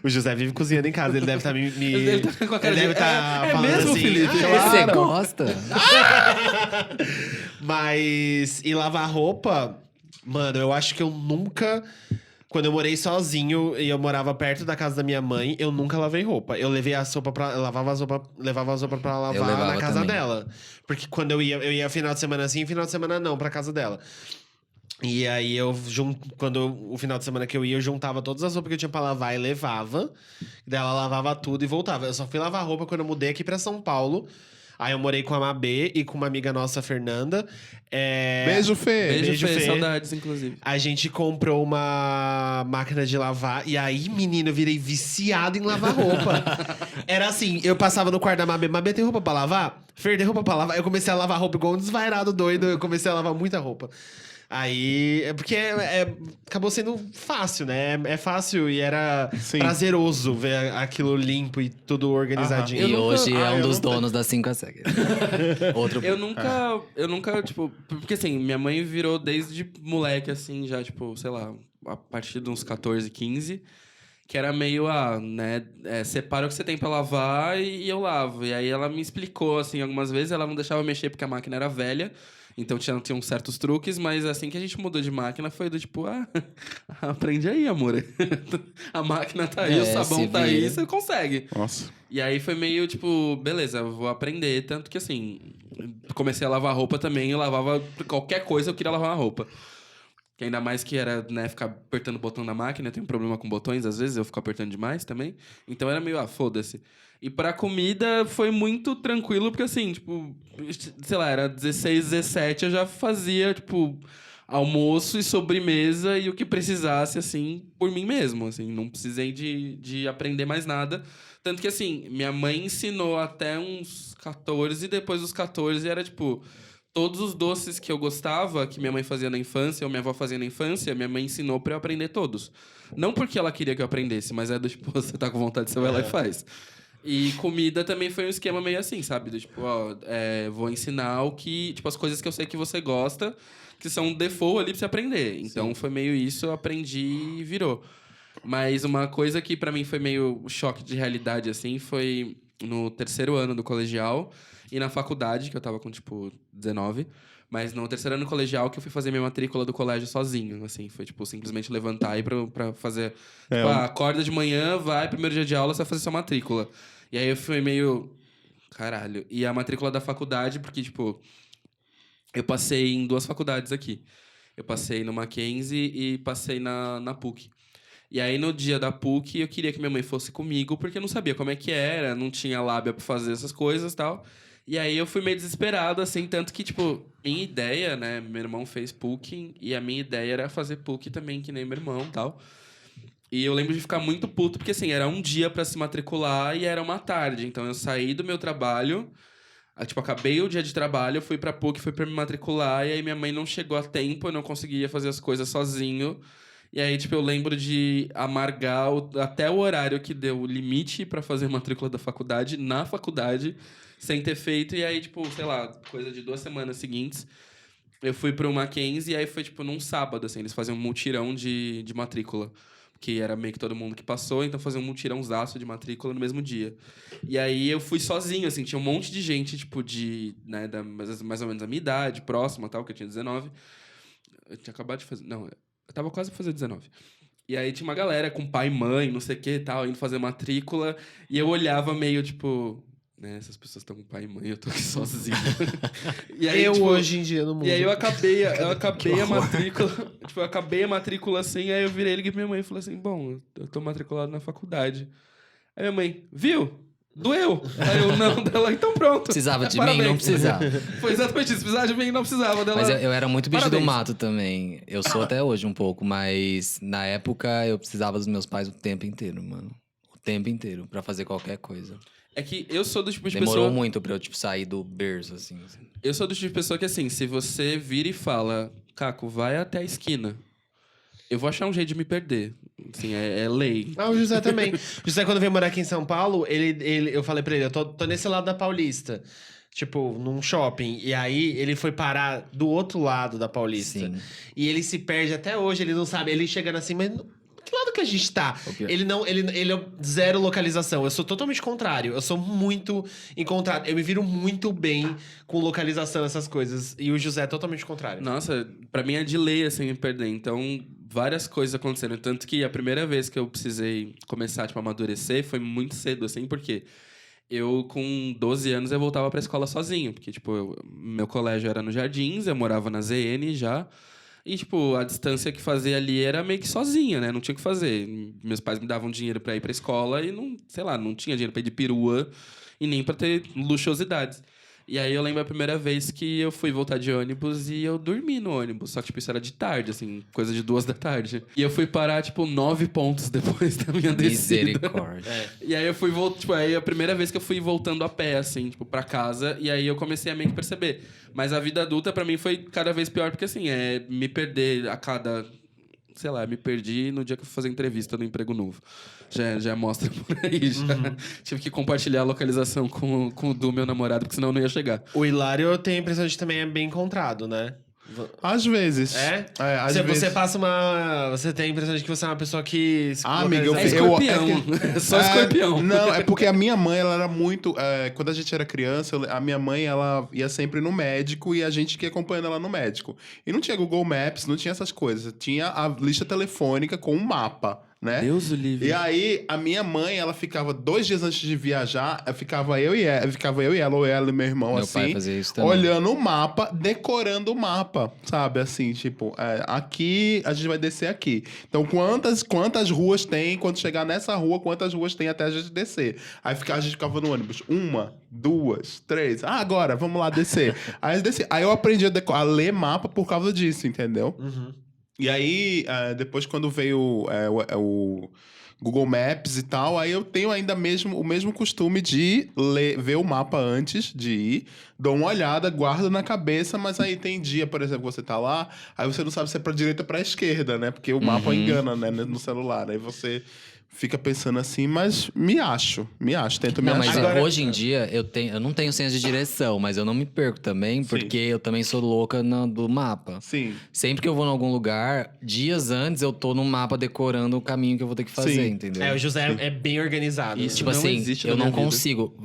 o José vive cozinhando em casa. Ele deve estar Ele deve tá com a cara ele deve de- estar é falando mesmo, assim... Felipe? Você gosta? Mas... E lavar roupa... Mano, eu acho que eu nunca... Quando eu morei sozinho e eu morava perto da casa da minha mãe, eu nunca lavei roupa. Eu levei a sopa pra... levava as roupas pra lavar levava na casa também. dela. Porque quando eu ia final de semana sim, final de semana não, pra casa dela. E aí quando o final de semana que eu ia, eu juntava todas as roupas que eu tinha pra lavar e levava. Daí ela lavava tudo e voltava. Eu só fui lavar roupa quando eu mudei aqui pra São Paulo. Aí eu morei com a Mabê e com uma amiga nossa, a Fernanda. Beijo, Fê. Beijo, Fê. Fê. Saudades, inclusive. A gente comprou uma máquina de lavar. E aí, menino, eu virei viciado em lavar roupa. Era assim, eu passava no quarto da Mabê. Mabê, tem roupa pra lavar? Fer, tem roupa pra lavar? Eu comecei a lavar roupa igual um desvairado doido. Eu comecei a lavar muita roupa. Aí, porque acabou sendo fácil, né? É fácil e era Sim. prazeroso ver aquilo limpo e tudo organizadinho. E hoje é um eu dos não- donos das 5 a 7. Outro. Eu nunca, tipo... Porque assim, minha mãe virou desde moleque, assim, já, tipo, sei lá, a partir de uns 14, 15... Que era meio, né, separa o que você tem pra lavar e eu lavo. E aí ela me explicou, assim, algumas vezes, ela não deixava mexer porque a máquina era velha. Então tinha uns certos truques, mas assim que a gente mudou de máquina foi do tipo, aprende aí, amor. A máquina tá aí, o sabão se tá aí, vira. você consegue. Nossa. E aí foi meio tipo, beleza, eu vou aprender. Tanto que assim, comecei a lavar roupa também, eu lavava qualquer coisa, eu queria lavar uma roupa. Que ainda mais que era, né, ficar apertando o botão da máquina. Eu tenho problema com botões, às vezes eu fico apertando demais também. Então era meio, foda-se. E pra comida foi muito tranquilo, porque assim, tipo, sei lá, era 16, 17, eu já fazia, tipo, almoço e sobremesa e o que precisasse, assim, por mim mesmo, assim. Não precisei de aprender mais nada. Tanto que, assim, minha mãe ensinou até uns 14, e depois dos 14 era, tipo... Todos os doces que eu gostava, que minha mãe fazia na infância, ou minha avó fazia na infância, minha mãe ensinou pra eu aprender todos. Não porque ela queria que eu aprendesse, mas é do tipo, você tá com vontade, você vai lá e faz. E comida também foi um esquema meio assim, sabe? Do tipo, vou ensinar o que... Tipo, as coisas que eu sei que você gosta, que são um default ali pra você aprender. Então, foi meio isso, eu aprendi e virou. Mas uma coisa que pra mim foi meio choque de realidade, assim, foi no 3º ano do colegial e na faculdade, que eu tava com, tipo, 19. Mas no 3º ano do colegial que eu fui fazer minha matrícula do colégio sozinho, assim. Foi, tipo, simplesmente levantar e ir pra fazer... Tipo, acorda de manhã, vai, primeiro dia de aula, você vai fazer sua matrícula. E aí eu fui meio... Caralho. E a matrícula da faculdade, porque, tipo... Eu passei em 2 faculdades aqui. Eu passei no Mackenzie e passei na PUC. E aí, no dia da PUC, eu queria que minha mãe fosse comigo, porque eu não sabia como é que era, não tinha lábia pra fazer essas coisas e tal. E aí, eu fui meio desesperado, assim, tanto que, tipo, minha ideia, né? Meu irmão fez PUC, e a minha ideia era fazer PUC também, que nem meu irmão e tal. E eu lembro de ficar muito puto, porque, assim, era um dia pra se matricular e era uma tarde. Então, eu saí do meu trabalho... Tipo, acabei o dia de trabalho, eu fui pra PUC, fui pra me matricular, e aí minha mãe não chegou a tempo, eu não conseguia fazer as coisas sozinho. E aí, tipo, eu lembro de amargar até o horário que deu o limite pra fazer a matrícula da faculdade, na faculdade, sem ter feito. E aí, tipo, sei lá, coisa de 2 semanas seguintes, eu fui pro Mackenzie, e aí foi, tipo, num sábado, assim, eles faziam um mutirão de matrícula. Que era meio que todo mundo que passou, então fazia um mutirãozaço de matrícula no mesmo dia. E aí eu fui sozinho, assim, tinha um monte de gente, tipo, né, mais ou menos a minha idade, próxima, tal, que eu tinha 19. Eu tinha acabado de fazer... Não, eu tava quase pra fazer 19. E aí tinha uma galera com pai e mãe, não sei o que e tal, indo fazer matrícula. E eu olhava meio, tipo... Né, essas pessoas estão com pai e mãe, eu tô aqui sozinho. E aí, Eu tipo, hoje em dia no mundo. e aí eu acabei a matrícula. Tipo, eu acabei a matrícula assim, aí eu virei ele pra minha mãe e falei assim: bom, eu tô matriculado na faculdade. Aí minha mãe, viu? Doeu. Aí eu não, dela, então pronto. Precisava de Parabéns. mim, não precisava. Foi exatamente isso, precisava de mim, não precisava dela. Mas eu era muito bicho Parabéns. do mato também. Eu sou até hoje um pouco, mas na época eu precisava dos meus pais o tempo inteiro, mano. O tempo inteiro, pra fazer qualquer coisa. É que eu sou do tipo de Demorou pessoa. muito pra eu, tipo, sair do berço, assim. Eu sou do tipo de pessoa que, assim, se você vira e fala, Caco, vai até a esquina, eu vou achar um jeito de me perder. Assim, é lei. Ah, o José também. O José, quando veio morar aqui em São Paulo, eu falei pra ele, eu tô nesse lado da Paulista. Tipo, num shopping. E aí, ele foi parar do outro lado da Paulista. Sim. E ele se perde até hoje, ele não sabe. Ele chegando assim, mas... Que lado que a gente tá? Ele é zero localização. Eu sou totalmente contrário. Eu sou muito encontrado. Eu me viro muito bem com localização, essas coisas. E o José é totalmente contrário. Nossa, pra mim é de lei, assim, me perder. Então, várias coisas aconteceram. Tanto que a primeira vez que eu precisei começar, tipo, a amadurecer foi muito cedo, assim, porque eu, com 12 anos, eu voltava pra escola sozinho. Porque, tipo, meu colégio era no Jardins, eu morava na ZN já. E, tipo, a distância que fazia ali era meio que sozinha, né? Não tinha o que fazer. Meus pais me davam dinheiro pra ir pra escola e não, sei lá, não tinha dinheiro pra ir de perua e nem pra ter luxuosidades. E aí eu lembro a primeira vez que eu fui voltar de ônibus e eu dormi no ônibus. Só que, tipo, isso era de tarde, assim, coisa de 2 da tarde. E eu fui parar, tipo, 9 pontos depois da minha descida. Misericórdia. E aí eu fui voltar, tipo, aí a primeira vez que eu fui voltando a pé, assim, tipo, pra casa. E aí eu comecei a meio que perceber. Mas a vida adulta, pra mim, foi cada vez pior, porque, assim, me perder a cada... Sei lá, me perdi no dia que eu fui fazer entrevista no emprego novo. Já mostra por aí, já. Tive que compartilhar a localização com o Du, meu namorado, porque senão eu não ia chegar. O Hilário, eu tenho a impressão de que também é bem encontrado, né? Às vezes. Às Você vezes. passa uma... Você tem a impressão de que você é uma pessoa que... se Amiga, localiza- É escorpião. Só escorpião. Não, é porque a minha mãe, ela era muito... quando a gente era criança, a minha mãe, ela ia sempre no médico e a gente que ia acompanhando ela no médico. E não tinha Google Maps, não tinha essas coisas. Tinha a lista telefônica com um mapa, né? Deus o livre. E aí, a minha mãe, ela ficava 2 dias antes de viajar, ficava eu e ela, ou ela e meu irmão, Meu assim, pai fazia isso também. olhando o mapa, decorando o mapa, sabe? Assim, tipo, aqui, a gente vai descer aqui. Então, quantas ruas tem, quando chegar nessa rua, quantas ruas tem até a gente descer. Aí a gente ficava no ônibus, 1, 2, 3, agora, vamos lá descer. Aí a gente descia. Aí eu aprendi a ler mapa por causa disso, entendeu? E aí, depois quando veio o Google Maps e tal, aí eu tenho ainda o mesmo costume de ver o mapa antes de ir, dou uma olhada, guardo na cabeça, mas aí tem dia, por exemplo, você tá lá, aí você não sabe se é pra direita ou pra esquerda, né? Porque o mapa engana, né, no celular. Aí você fica pensando assim, mas tento me Não, mas achar. Agora- hoje em dia eu não tenho senso de direção, mas eu não me perco também, porque eu também sou louca do mapa. Sim. Sempre que eu vou em algum lugar, dias antes eu tô no mapa decorando o caminho que eu vou ter que fazer, Sim. entendeu? O José é bem organizado. E, tipo não assim, existe na eu não minha vida. consigo.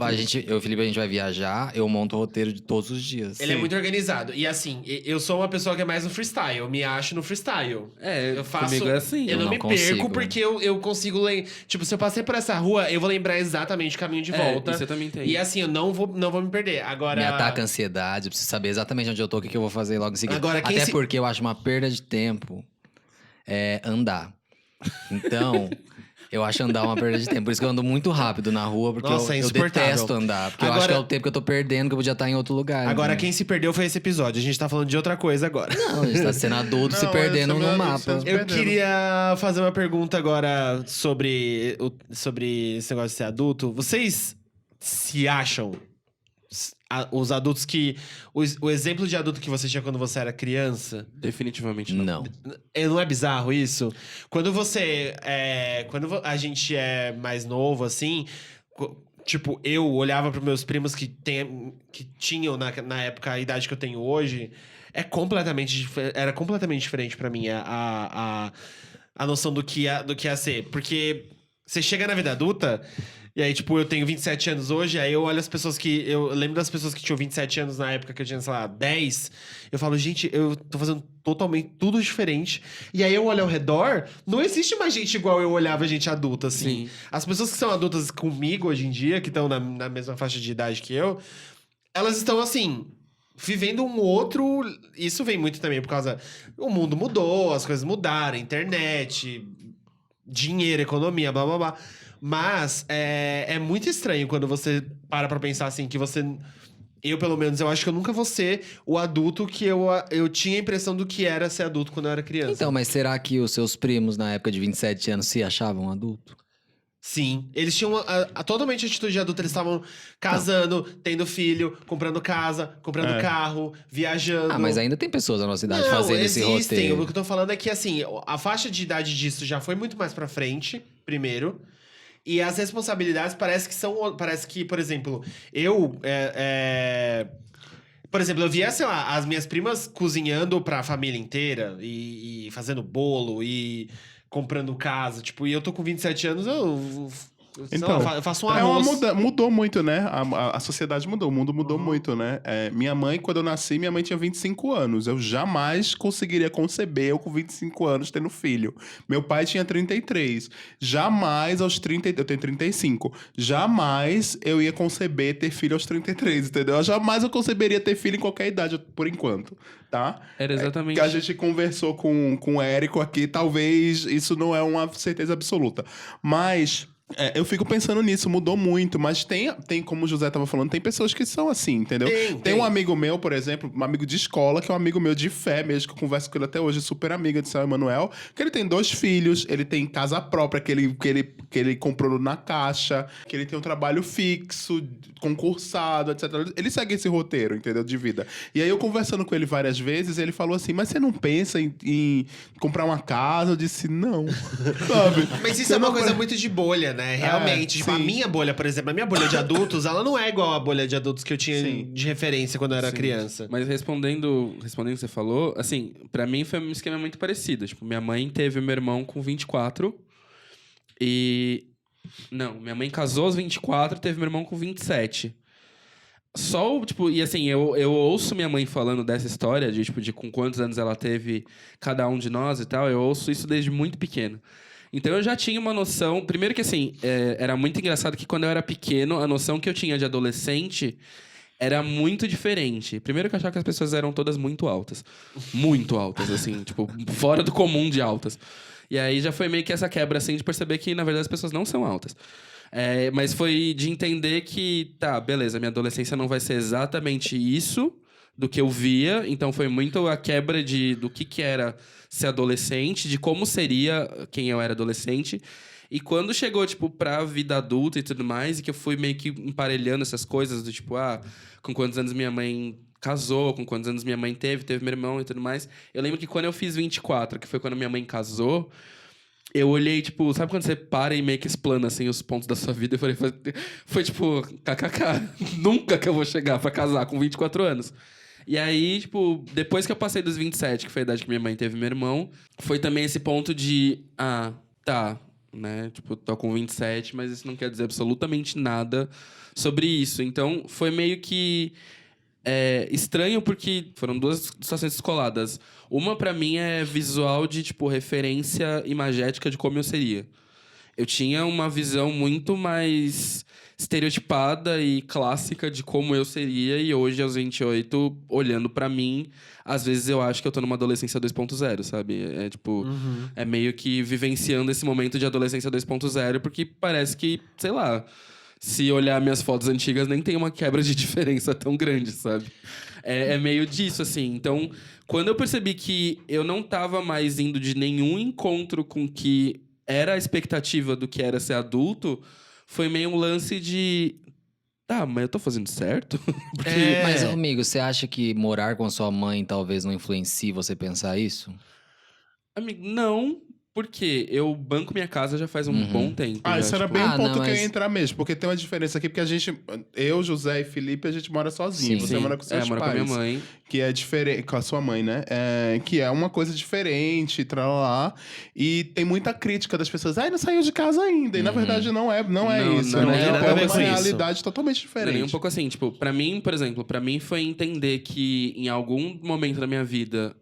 Eu e o Felipe, a gente vai viajar, eu monto o roteiro de todos os dias. Ele é muito organizado. E assim, eu sou uma pessoa que é mais no freestyle. Eu me acho no freestyle. É, Eu faço. comigo é assim. Eu não não me consigo. perco porque eu consigo ler. Tipo, se eu passei por essa rua, eu vou lembrar exatamente o caminho de volta. Isso eu também tenho. E assim, eu não vou me perder. Agora. Me ataca a ansiedade, eu preciso saber exatamente onde eu tô, o que eu vou fazer logo em seguida. Agora, quem Até se- porque eu acho uma perda de tempo andar. Então, eu acho andar uma perda de tempo. Por isso que eu ando muito rápido na rua, porque Nossa, é eu insuportável. detesto andar. Porque eu Agora- acho que é o tempo que eu tô perdendo, que eu podia estar em outro lugar. Agora, entendeu? quem se perdeu foi esse episódio. A gente tá falando de outra coisa agora. Não, a gente tá sendo adulto se Não, perdendo eu no sou mapa. adulto, Eu perdendo. queria fazer uma pergunta agora sobre esse negócio de ser adulto. Vocês se acham os adultos que... O exemplo de adulto que você tinha quando você era criança... Definitivamente não. Não. Não é bizarro isso? Quando você... a gente é mais novo, assim... Tipo, eu olhava para meus primos que tinham na época a idade que eu tenho hoje... Era completamente diferente pra mim a noção do que ia ser. Porque você chega na vida adulta... E aí, tipo, eu tenho 27 anos hoje, aí eu olho as pessoas que... Eu lembro das pessoas que tinham 27 anos na época que eu tinha, sei lá, 10. Eu falo, gente, eu tô fazendo totalmente tudo diferente. E aí eu olho ao redor, não existe mais gente igual eu olhava gente adulta, assim. Sim. As pessoas que são adultas comigo hoje em dia, que estão na mesma faixa de idade que eu, elas estão, assim... Vivendo um outro... Isso vem muito também por causa... O mundo mudou, as coisas mudaram, internet, dinheiro, economia, blá, blá, blá. Mas é muito estranho quando você para pra pensar assim, que você... Eu, pelo menos, eu acho que eu nunca vou ser o adulto que eu tinha a impressão do que era ser adulto quando eu era criança. Então, mas será que os seus primos, na época de 27 anos, se achavam adulto? Sim. Eles tinham totalmente atitude de adulto. Eles estavam casando, tendo filho, comprando casa, comprando carro, viajando. Ah, mas ainda tem pessoas da nossa idade Não, fazendo esse existem. roteiro. O que eu tô falando é que, assim, a faixa de idade disso já foi muito mais pra frente, primeiro. E as responsabilidades parece que, por exemplo, por exemplo, eu via, sei lá, as minhas primas cozinhando pra família inteira e fazendo bolo e comprando casa, tipo, e eu tô com 27 anos, sei Então, lá, eu faço um uma arroz. mudou muito, né? A sociedade mudou, o mundo mudou muito, né? Minha mãe, quando eu nasci, minha mãe tinha 25 anos. Eu jamais conseguiria conceber eu com 25 anos tendo filho. Meu pai tinha 33. Jamais aos 30... Eu tenho 35. Jamais eu ia conceber ter filho aos 33, entendeu? Jamais eu conceberia ter filho em qualquer idade, por enquanto, tá? Era exatamente... Que a gente conversou com o Érico aqui, talvez isso não é uma certeza absoluta. Mas... Eu fico pensando nisso, mudou muito, mas tem, como o José tava falando, tem pessoas que são assim, entendeu? Tem um amigo meu, por exemplo, um amigo de escola, que é um amigo meu de fé mesmo, que eu converso com ele até hoje, super amiga de São Emanuel, que ele tem 2 filhos, ele tem casa própria que ele comprou na Caixa, que ele tem um trabalho fixo, concursado, etc. Ele segue esse roteiro, entendeu? De vida. E aí eu conversando com ele várias vezes, ele falou assim, mas você não pensa em comprar uma casa? Eu disse, não. Sabe? Mas isso é uma coisa muito de bolha, né? Realmente. Tipo, a minha bolha, por exemplo, a minha bolha de adultos, ela não é igual à bolha de adultos que eu tinha de referência quando eu era criança. Mas respondendo o que você falou, assim, pra mim foi um esquema muito parecido. Tipo, minha mãe teve meu irmão com 24 e... Não, minha mãe casou aos 24 e teve meu irmão com 27. Tipo, e assim, eu ouço minha mãe falando dessa história, de com quantos anos ela teve cada um de nós e tal, eu ouço isso desde muito pequeno. Então eu já tinha uma noção. Primeiro que assim, era muito engraçado que quando eu era pequeno, a noção que eu tinha de adolescente era muito diferente. Primeiro que eu achava que as pessoas eram todas muito altas. Muito altas, assim, tipo, fora do comum de altas. E aí já foi meio que essa quebra, assim, de perceber que, na verdade, as pessoas não são altas. Mas foi de entender que, tá, beleza, minha adolescência não vai ser exatamente isso do que eu via. Então foi muito a quebra do que era ser adolescente, de como seria quem eu era adolescente. E quando chegou, tipo, pra vida adulta e tudo mais, e que eu fui meio que emparelhando essas coisas, do tipo, com quantos anos minha mãe casou, com quantos anos minha mãe teve meu irmão e tudo mais. Eu lembro que quando eu fiz 24, que foi quando minha mãe casou, eu olhei, tipo, sabe quando você para e meio que explana, assim, os pontos da sua vida? Eu falei, foi tipo, kkk, nunca que eu vou chegar pra casar com 24 anos. E aí, tipo, depois que eu passei dos 27, que foi a idade que minha mãe teve meu irmão, foi também esse ponto de, tá, né? Tipo, tô com 27, mas isso não quer dizer absolutamente nada sobre isso. Então, foi meio que estranho porque foram 2 situações descoladas. Uma, pra mim, é visual de, tipo, referência imagética de como eu seria. Eu tinha uma visão muito mais estereotipada e clássica de como eu seria, e hoje, aos 28, olhando pra mim, às vezes eu acho que eu tô numa adolescência 2.0, sabe? Tipo, é meio que vivenciando esse momento de adolescência 2.0, porque parece que, sei lá, se olhar minhas fotos antigas, nem tem uma quebra de diferença tão grande, sabe? É meio disso, assim. Então, quando eu percebi que eu não tava mais indo de nenhum encontro com que era a expectativa do que era ser adulto, foi meio um lance de... Tá, mas eu tô fazendo certo? Porque... Mas, amigo, você acha que morar com a sua mãe talvez não influencie você pensar isso? Amigo, não, porque eu banco minha casa já faz um bom tempo. Isso já, era tipo... bem um ponto não, que eu mas- ia entrar mesmo, porque tem uma diferença aqui, porque eu, José e Felipe, a gente mora sozinho. Sim. Você mora com seus mora pais. com a minha mãe. Que é diferente, com a sua mãe, né? Que é uma coisa diferente, tralá. E tem muita crítica das pessoas. Não saiu de casa ainda. E na verdade não é Não, isso. não é tem nada a ver uma com isso. realidade totalmente Não é diferente. nem um pouco assim, tipo, pra mim, por exemplo, pra mim foi entender que em algum momento da minha vida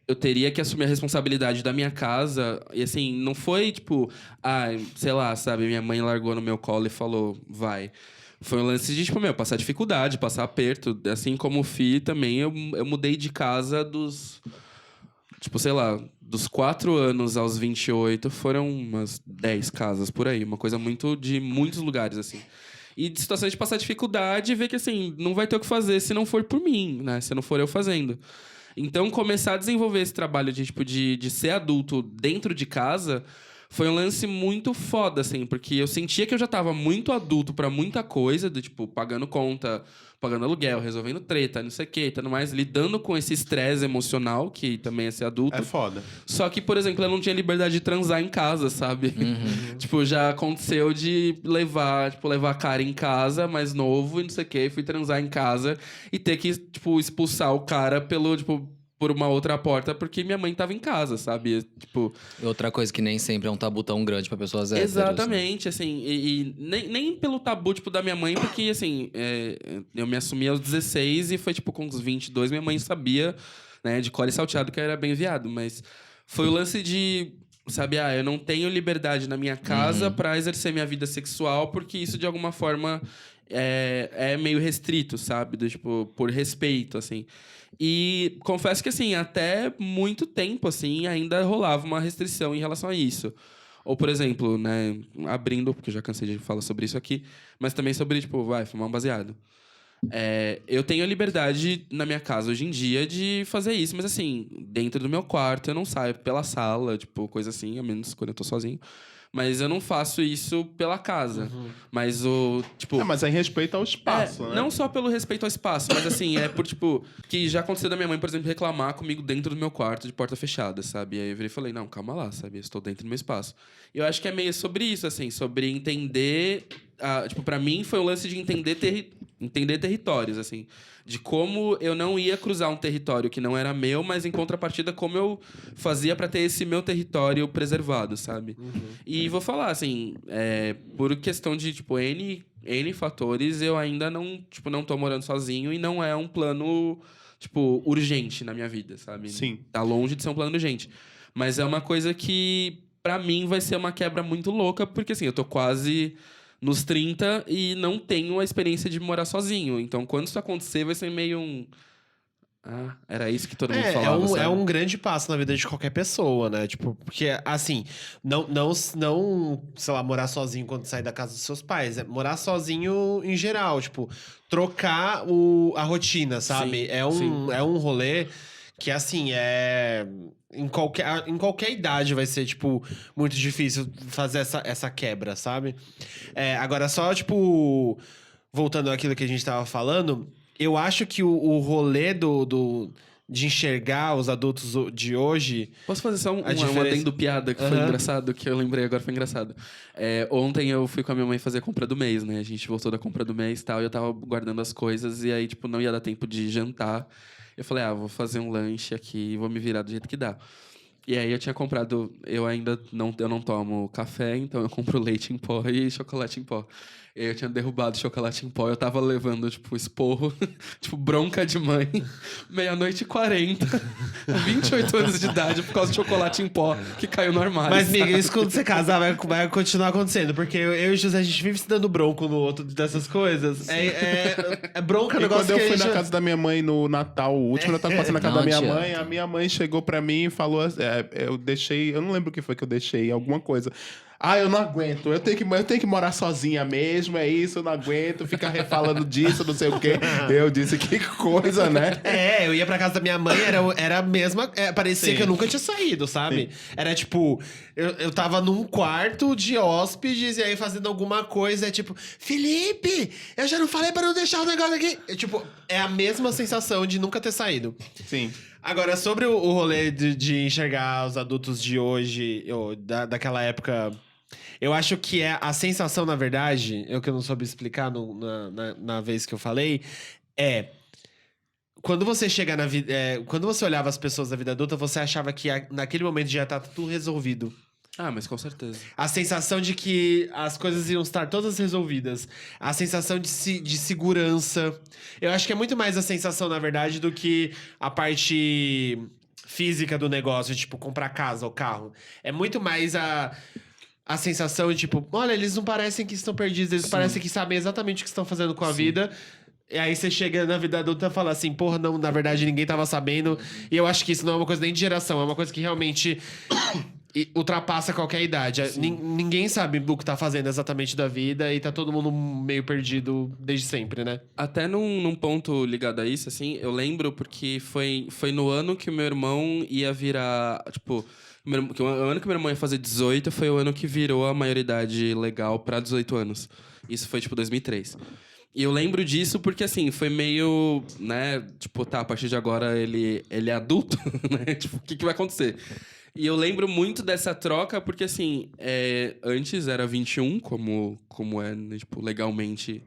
eu teria que assumir a responsabilidade da minha casa. E assim, não foi tipo, sei lá, sabe, minha mãe largou no meu colo e falou, vai. Foi um lance de, tipo, passar dificuldade, passar aperto. Assim como o Fi também, eu mudei de casa tipo, sei lá, dos 4 anos aos 28, foram umas 10 casas por aí. Uma coisa muito de muitos lugares, assim. E de situações de passar dificuldade e ver que, assim, não vai ter o que fazer se não for por mim, né? Se não for eu fazendo. Então, começar a desenvolver esse trabalho de, tipo, de ser adulto dentro de casa foi um lance muito foda, assim. Porque eu sentia que eu já tava muito adulto pra muita coisa, do tipo, pagando conta, pagando aluguel, resolvendo treta, não sei o quê, e tudo mais, lidando com esse estresse emocional, que também é ser adulto. É foda. Só que, por exemplo, eu não tinha liberdade de transar em casa, sabe? Tipo, já aconteceu de levar a cara em casa, mais novo, e não sei o quê, fui transar em casa e ter que, tipo, expulsar o cara por uma outra porta, porque minha mãe tava em casa, sabe? Tipo... Outra coisa que nem sempre é um tabu tão grande pra pessoas héteros. né? Exatamente, assim, e nem pelo tabu, tipo, da minha mãe, porque, assim, eu me assumi aos 16 e foi, tipo, com uns 22, minha mãe sabia, né, de cor e salteado que eu era bem viado, mas foi o lance de, sabe, eu não tenho liberdade na minha casa pra exercer minha vida sexual, porque isso, de alguma forma, é meio restrito, sabe? Tipo, por respeito, assim. E confesso que, assim, até muito tempo, assim, ainda rolava uma restrição em relação a isso. Ou, por exemplo, né, abrindo, porque eu já cansei de falar sobre isso aqui, mas também sobre, tipo, vai, fumar um baseado. Eu tenho a liberdade na minha casa hoje em dia de fazer isso, mas assim, dentro do meu quarto eu não saio pela sala, tipo, coisa assim, a menos quando eu tô sozinho. Mas eu não faço isso pela casa. Mas o, tipo... Mas aí respeita ao espaço, né? Não só pelo respeito ao espaço, mas assim, é por, tipo... Que já aconteceu da minha mãe, por exemplo, reclamar comigo dentro do meu quarto, de porta fechada, sabe? E aí eu virei e falei, não, calma lá, sabe? Eu estou dentro do meu espaço. E eu acho que é meio sobre isso, assim, sobre entender... tipo, pra mim foi um lance de entender territórios, assim. De como eu não ia cruzar um território que não era meu, mas em contrapartida, como eu fazia pra ter esse meu território preservado, sabe? E vou falar, assim, por questão de, tipo, N fatores, eu ainda não tô morando sozinho e não é um plano, tipo, urgente na minha vida, sabe? Sim. Tá longe de ser um plano urgente. Mas é uma coisa que, pra mim, vai ser uma quebra muito louca, porque, assim, eu tô quase nos 30 e não tenho a experiência de morar sozinho. Então, quando isso acontecer, vai ser meio um... era isso que todo mundo falava, sabe? É um grande passo na vida de qualquer pessoa, né? Tipo, porque, assim, não, sei lá, morar sozinho quando sair da casa dos seus pais. É morar sozinho em geral, tipo, trocar a rotina, sabe? Sim, É um rolê que, assim, em qualquer idade vai ser, tipo, muito difícil fazer essa quebra, sabe? Agora, só, tipo, voltando àquilo que a gente tava falando, eu acho que o rolê de enxergar os adultos de hoje... Posso fazer só um diferença... adendo piada que foi engraçado, que eu lembrei agora, foi engraçado. Ontem eu fui com a minha mãe fazer a compra do mês, né? A gente voltou da compra do mês e tal, e eu tava guardando as coisas, e aí, tipo, não ia dar tempo de jantar. Eu falei, vou fazer um lanche aqui e vou me virar do jeito que dá. E aí eu tinha comprado... Eu não tomo café, então eu compro leite em pó e chocolate em pó. E aí eu tinha derrubado chocolate em pó, eu tava levando, tipo, esporro, tipo, bronca de mãe, 00:40, 28 anos de idade, por causa de chocolate em pó que caiu no armário. Mas, amiga, isso quando você casar vai continuar acontecendo, porque eu e o José, a gente vive se dando bronco no outro dessas coisas. É bronca, E negócio quando eu que fui na casa da minha mãe no Natal, o último Natal que eu passei na casa da minha mãe, a minha mãe chegou pra mim e falou... eu não lembro o que foi que eu deixei, alguma coisa... eu não aguento. Eu tenho que morar sozinha mesmo, é isso, eu não aguento. Ficar refalando disso, não sei o quê. Eu disse, que coisa, né? Eu ia pra casa da minha mãe, era a mesma... parecia que eu nunca tinha saído, sabe? Sim. Era tipo... Eu tava num quarto de hóspedes e aí fazendo alguma coisa, tipo... Felipe, eu já não falei pra não deixar o negócio aqui. É a mesma sensação de nunca ter saído. Sim. Agora, sobre o rolê de enxergar os adultos de hoje, daquela época... Eu acho que a sensação, na verdade, que eu não soube explicar na vez que eu falei, quando você chega na vida... quando você olhava as pessoas da vida adulta, você achava que naquele momento já tá tudo resolvido. Mas com certeza. A sensação de que as coisas iam estar todas resolvidas. A sensação de segurança. Eu acho que é muito mais a sensação, na verdade, do que a parte física do negócio, tipo, comprar casa ou carro. É muito mais a sensação de, tipo, olha, eles não parecem que estão perdidos, eles parecem que sabem exatamente o que estão fazendo com a vida. E aí você chega na vida adulta e fala assim, porra, não, na verdade ninguém tava sabendo. E eu acho que isso não é uma coisa nem de geração, é uma coisa que realmente ultrapassa qualquer idade. Ninguém sabe o que tá fazendo exatamente da vida e tá todo mundo meio perdido desde sempre, né? Até num ponto ligado a isso, assim, eu lembro porque foi no ano que o meu irmão ia virar, tipo... O ano que meu irmão ia fazer 18 foi o ano que virou a maioridade legal pra 18 anos. Isso foi, tipo, 2003. E eu lembro disso porque, assim, foi meio, né? Tipo, a partir de agora ele é adulto, né? Tipo, o que vai acontecer? E eu lembro muito dessa troca porque, assim, antes era 21, como é, né, tipo, legalmente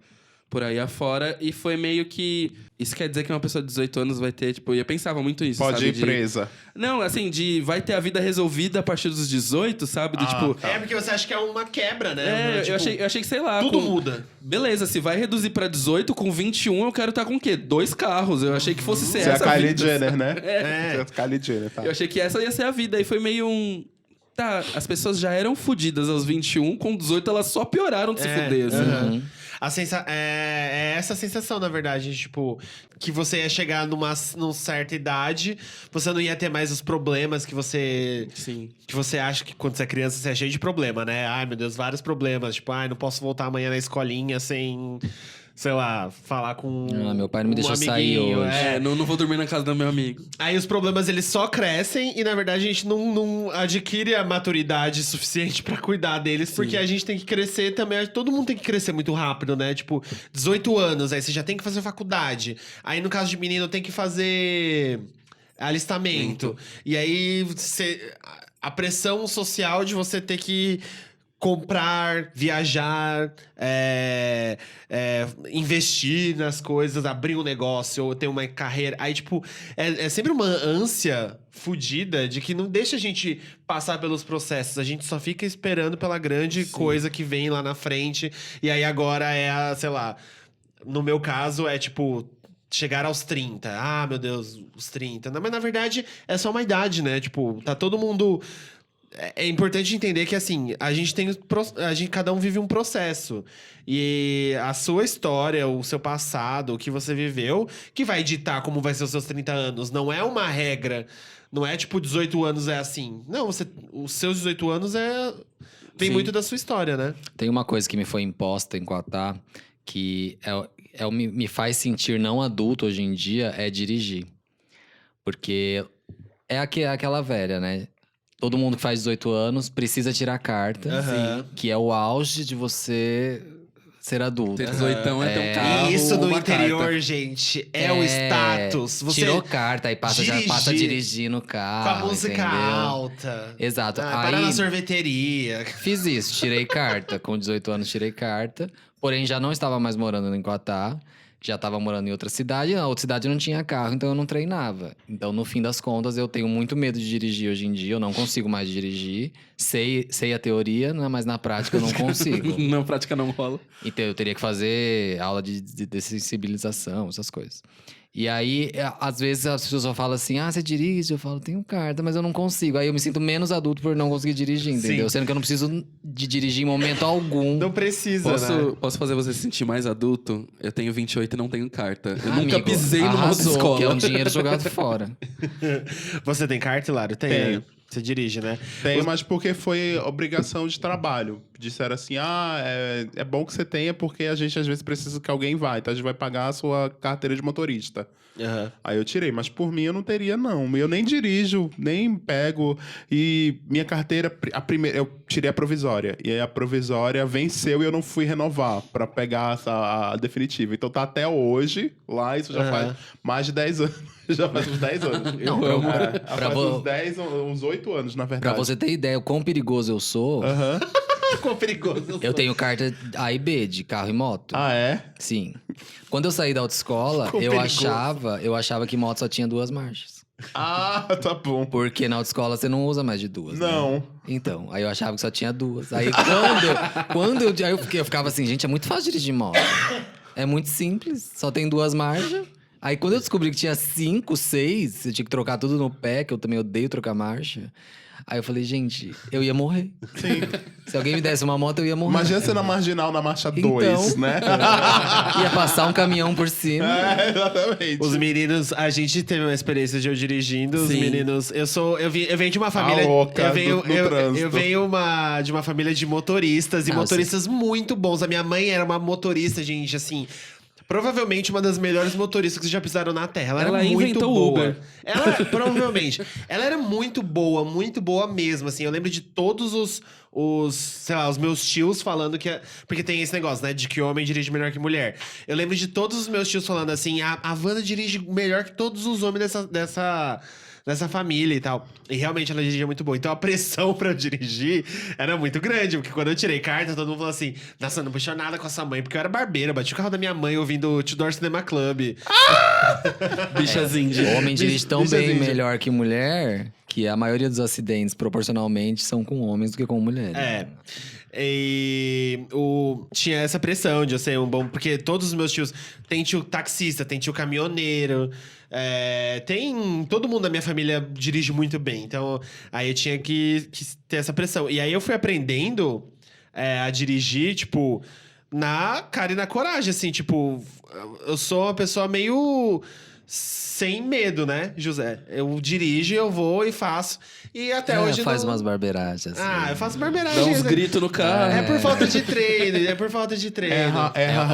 por aí afora. E foi meio que... Isso quer dizer que uma pessoa de 18 anos vai ter, tipo... Eu pensava muito nisso, Pode sabe? ir presa. Não, assim, vai ter a vida resolvida a partir dos 18, sabe? Tipo... Tá. Porque você acha que é uma quebra, né? Tipo, eu achei que, sei lá... Tudo muda. Beleza, se vai reduzir pra 18, com 21 eu quero estar com o quê? 2 carros. Eu achei que fosse ser Você é essa a Kylie vida. Jenner, né? Você é a Kylie Jenner, tá. Eu achei que essa ia ser a vida. Aí foi meio um... Tá, as pessoas já eram fodidas aos 21, com 18 elas só pioraram de se fuder, assim. aham. É essa sensação, na verdade, tipo, que você ia chegar numa certa idade, você não ia ter mais os problemas que você Sim. acha que quando você é criança você é cheio de problema, né? Ai, meu Deus, vários problemas. Tipo, ai, não posso voltar amanhã na escolinha sem, sei lá, falar com Meu pai não me um deixou sair amiguinho, hoje. Não vou dormir na casa do meu amigo. Aí os problemas, eles só crescem e, na verdade, a gente não adquire a maturidade suficiente pra cuidar deles, porque a gente tem que crescer também. Todo mundo tem que crescer muito rápido, né? Tipo, 18 anos, aí você já tem que fazer faculdade. Aí, no caso de menino, tem que fazer alistamento. E aí, a pressão social de você ter que comprar, viajar, investir nas coisas, abrir um negócio, ou ter uma carreira. Aí, tipo, é sempre uma ânsia fodida de que não deixa a gente passar pelos processos. A gente só fica esperando pela grande coisa que vem lá na frente. E aí agora sei lá, no meu caso é tipo chegar aos 30. Ah, meu Deus, os 30. Não, mas na verdade é só uma idade, né? Tipo, tá todo mundo... É importante entender que, assim, cada um vive um processo. E a sua história, o seu passado, o que você viveu, que vai ditar como vai ser os seus 30 anos. Não é uma regra. Não é, tipo, 18 anos é assim. Não, os seus 18 anos vem Sim. muito da sua história, né? Tem uma coisa que me foi imposta em Quatá, que me faz sentir não adulto hoje em dia, é dirigir. Porque é aquela velha, né? Todo mundo que faz 18 anos precisa tirar carta, Aham. que é o auge de você ser adulto. Ter 18 é ter um carro, E isso no uma interior, carta. gente, é o status. Você Tirou carta, aí já passa a dirigir dirigir no com carro, a música entendeu? alta. Exato. Parar Aí na sorveteria. fiz isso, tirei carta. Com 18 anos tirei carta. Porém, já não estava mais morando em Quatá. Já estava morando em outra cidade. Na outra cidade não tinha carro, então eu não treinava. Então, no fim das contas, eu tenho muito medo de dirigir hoje em dia. Eu não consigo mais dirigir. Sei a teoria, né, mas na prática eu não consigo. Na prática não rola. Então, eu teria que fazer aula de sensibilização, essas coisas. E aí, às vezes, as pessoas só falam assim, você dirige? Eu falo, tenho carta, mas eu não consigo. Aí eu me sinto menos adulto por não conseguir dirigir, entendeu? Sim. Sendo que eu não preciso de dirigir em momento algum. Não precisa, né? Posso fazer você se sentir mais adulto? Eu tenho 28 e não tenho carta. Eu nunca Amigo, pisei numa arrasou, autoescola. que é um dinheiro jogado fora. Você tem carta, Hilário? Tem. Tenho. Né? Você dirige, né? Tenho, mas porque foi obrigação de trabalho. Disseram assim, é bom que você tenha porque a gente às vezes precisa que alguém vá. Então a gente vai pagar a sua carteira de motorista. Aham. Aí eu tirei, mas por mim eu não teria, não. Eu nem dirijo, nem pego. E minha carteira, a primeira, eu tirei a provisória. E aí a provisória venceu e eu não fui renovar pra pegar a definitiva. Então tá até hoje lá, isso já faz mais de 10 anos. Já faz uns 10 anos. Não, amo. Faz uns 10, uns 8 anos, na verdade. Pra você ter ideia o quão perigoso eu sou, Aham. Quão perigoso. eu tenho carta A e B, de carro e moto. Ah, é? Sim. Quando eu saí da autoescola, Quão eu perigoso. achava que moto só tinha 2 marchas. Ah, tá bom. Porque na autoescola você não usa mais de 2, né? Não. Então, aí eu achava que só tinha 2. Aí aí eu ficava assim, gente, é muito fácil dirigir moto. É muito simples, só tem 2 marchas. Aí quando eu descobri que tinha 5, 6, eu tinha que trocar tudo no pé, que eu também odeio trocar marcha. Aí eu falei, gente, eu ia morrer. Sim. Se alguém me desse uma moto, eu ia morrer. Imagina você na marginal na marcha Então. 2, né? Ia passar um caminhão por cima. É, exatamente. Os meninos, a gente teve uma experiência de eu dirigindo. Os Sim. meninos, eu venho de uma família. louca eu venho, no eu, trânsito. eu venho de uma família de motoristas e Ah, motoristas muito bons. A minha mãe era uma motorista, gente, assim. Provavelmente uma das melhores motoristas que já pisaram na Terra. Ela Ela era muito inventou o boa. Uber. Ela, provavelmente. Ela era muito boa mesmo, assim. Eu lembro de todos sei lá, os meus tios falando que... Porque tem esse negócio, né? De que homem dirige melhor que mulher. Eu lembro de todos os meus tios falando assim, a Wanda dirige melhor que todos os homens dessa família e tal. E realmente ela dirigia muito bom. Então a pressão pra eu dirigir era muito grande. Porque quando eu tirei carta, todo mundo falou assim: nossa, não puxou nada com a sua mãe. Porque eu era barbeiro, bati o carro da minha mãe ouvindo Tudor Cinema Club. Bichas indie. Homem dirige tão Bichas bem índias. melhor que mulher que a maioria dos acidentes, proporcionalmente, são com homens do que com mulheres. É. E tinha essa pressão de eu ser um bom. Porque todos os meus tios. Tem tio taxista, tem tio caminhoneiro. Todo mundo da minha família dirige muito bem. Então, aí eu tinha que ter essa pressão. E aí eu fui aprendendo a dirigir, tipo, na cara e na coragem, assim. Tipo, eu sou uma pessoa meio sem medo, né, José? Eu dirijo, eu vou e faço. E até hoje faz não... umas barbeiragens. eu faço barbeiragem. Dá uns gritos no carro. É por falta de treino, é por falta de treino.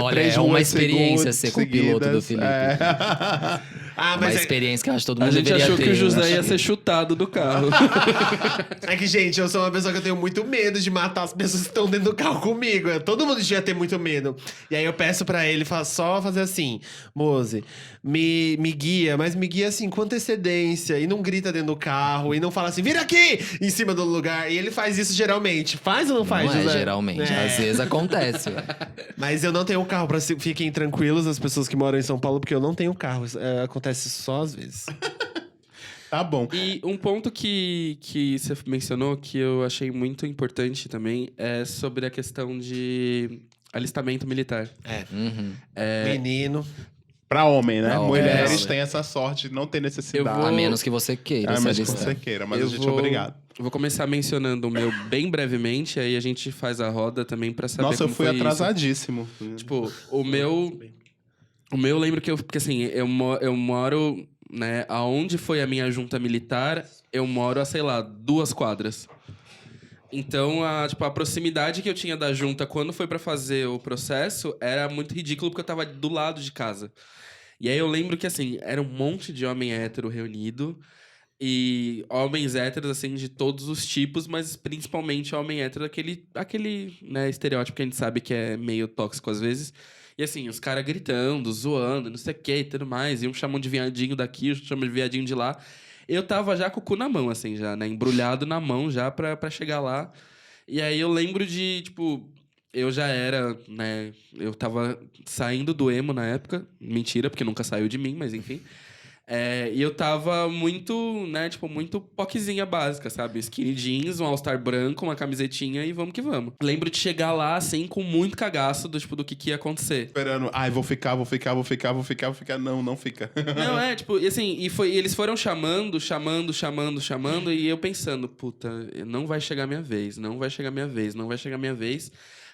Olha, três é uma ruas experiência ser com o piloto do seguidas. Felipe. Ah, Uma mas experiência que eu acho que todo A mundo gente deveria achou ter. que o eu José acho ia que- ser chutado do carro. é que, gente, eu sou uma pessoa que eu tenho muito medo de matar as pessoas que estão dentro do carro comigo. Todo mundo devia ter muito medo. E aí eu peço pra ele só fazer assim: Mose, me guia, mas me guia assim com antecedência. E não grita dentro do carro. E não fala assim, vira aqui! Em cima do lugar. E ele faz isso geralmente. Faz ou não faz, Não é, José? geralmente. É. Às vezes acontece. Mas eu não tenho carro, fiquem tranquilos as pessoas que moram em São Paulo, porque eu não tenho carro. Acontece só às vezes. Tá bom. E um ponto que você mencionou que eu achei muito importante também é sobre a questão de alistamento militar. Uhum. Menino. Pra homem, né? Pra homem. Mulheres É. têm essa sorte de não ter necessidade. Eu vou- A menos que você queira. A se menos que alistar. você queira, mas Eu a gente é obrigado. Vou começar mencionando o meu bem brevemente, aí a gente faz a roda também pra saber Nossa, eu como fui foi isso. atrasadíssimo. Tipo, o meu eu lembro que porque assim, eu moro, né, aonde foi a minha junta militar, eu moro a, sei lá, 2 quadras. Então, a proximidade que eu tinha da junta quando foi pra fazer o processo era muito ridículo porque eu tava do lado de casa. E aí eu lembro que, assim, era um monte de homem hétero reunido. E homens héteros, assim, de todos os tipos, mas principalmente homem hétero, aquele né, estereótipo que a gente sabe que é meio tóxico às vezes. E assim, os caras gritando, zoando, não sei o que e tudo mais. E um chamam de viadinho daqui, outro chamam de viadinho de lá. Eu tava já com o cu na mão, assim, já, né? Embrulhado na mão já pra chegar lá. E aí eu lembro de, tipo... Eu já era, né? Eu tava saindo do emo na época. Mentira, porque nunca saiu de mim, mas enfim. E eu tava muito, né, tipo, muito poquezinha básica, sabe? Skinny jeans, um all-star branco, uma camisetinha e vamos que vamos. Lembro de chegar lá, assim, com muito cagaço do que ia acontecer. Esperando, vou ficar. Não fica. Não, tipo, e assim, e eles foram chamando, e eu pensando, puta, não vai chegar minha vez.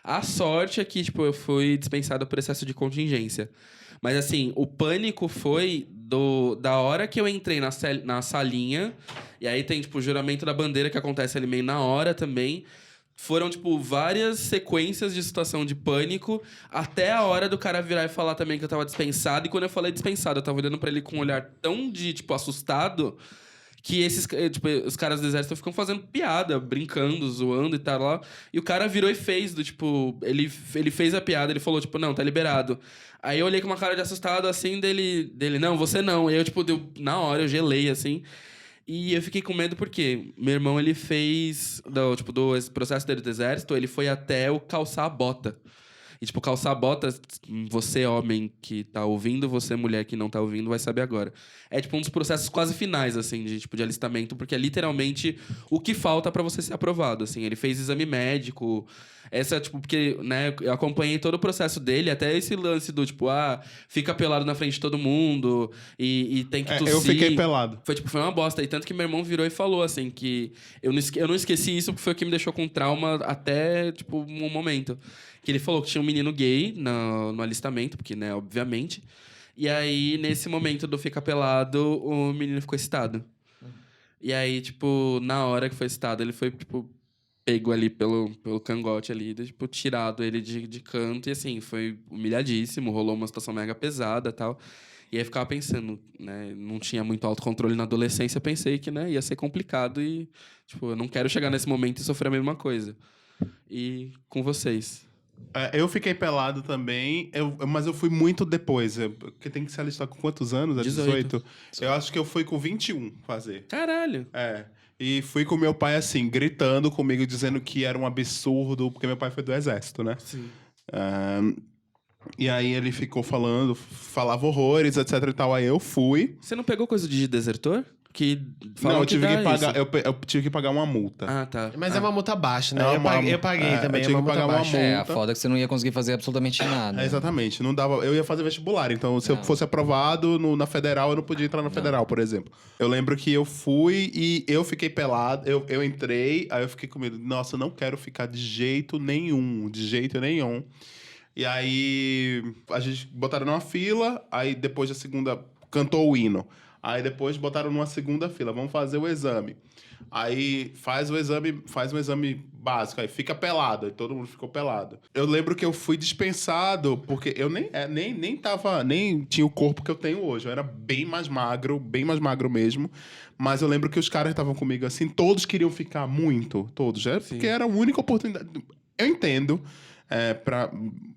A sorte é que, tipo, eu fui dispensado por excesso de contingência. Mas, assim, o pânico foi da hora que eu entrei na salinha, e aí tem, tipo, o juramento da bandeira que acontece ali meio na hora também. Foram, tipo, várias sequências de situação de pânico, até a hora do cara virar e falar também que eu tava dispensado. E quando eu falei dispensado, eu tava olhando pra ele com um olhar tão de, tipo, assustado... Que os caras do exército ficam fazendo piada, brincando, zoando e tal lá. E o cara virou e fez, ele fez a piada, ele falou, tipo, não, tá liberado. Aí eu olhei com uma cara de assustado, assim, dele, não, você não. E aí eu, tipo, na hora eu gelei, assim. E eu fiquei com medo porque meu irmão, ele fez, do processo dele do exército, ele foi até o calçar a bota. E, tipo, calçar a bota, você, homem que tá ouvindo, você, mulher que não tá ouvindo, vai saber agora. É, tipo, um dos processos quase finais, assim, de alistamento, porque é literalmente o que falta pra você ser aprovado, assim. Ele fez exame médico, porque, né, eu acompanhei todo o processo dele, até esse lance do, tipo, fica pelado na frente de todo mundo e tem que tossir. Eu fiquei pelado. Foi uma bosta. E tanto que meu irmão virou e falou, assim, que eu não esqueci isso, porque foi o que me deixou com trauma até, tipo, um momento. Que ele falou que tinha um menino gay no alistamento, porque, né, obviamente. E aí, nesse momento do ficar pelado, o menino ficou excitado. E aí, tipo, na hora que foi excitado, ele foi, tipo, pego ali pelo cangote ali, tipo, tirado ele de canto. E assim, foi humilhadíssimo, rolou uma situação mega pesada e tal. E aí ficava pensando, né, não tinha muito autocontrole na adolescência, pensei que, né, ia ser complicado e, tipo, eu não quero chegar nesse momento e sofrer a mesma coisa. E com vocês... Eu fiquei pelado também, mas eu fui muito depois. Porque tem que se alistar com quantos anos? 18? Eu acho que eu fui com 21 fazer. Caralho! E fui com meu pai, assim, gritando comigo, dizendo que era um absurdo, porque meu pai foi do exército, né? Sim. E aí ele ficou falava horrores, etc e tal. Aí eu fui. Você não pegou coisa de desertor? que Não, falam eu tive dá que pagar, isso. eu tive que pagar uma multa. Ah, tá. Mas é uma multa baixa, né? É Eu uma- paguei, eu paguei é, também, eu é tive uma que multa pagar uma baixa. É, a multa. foda é que você não ia conseguir fazer absolutamente nada. Exatamente, não dava. Eu ia fazer vestibular, então se eu Não. fosse aprovado na federal, eu não podia entrar na federal, por exemplo. Eu lembro que eu fui e eu fiquei pelado, eu entrei, aí eu fiquei com medo. Nossa, eu não quero ficar de jeito nenhum, de jeito nenhum. E aí a gente botaram numa fila, aí depois da segunda cantou o hino. Aí depois botaram numa segunda fila, vamos fazer o exame. Aí faz um exame básico, aí fica pelado, aí todo mundo ficou pelado. Eu lembro que eu fui dispensado, porque eu nem tinha o corpo que eu tenho hoje. Eu era bem mais magro mesmo. Mas eu lembro que os caras que estavam comigo assim, todos queriam ficar muito, todos. Porque era a única oportunidade. Eu entendo, para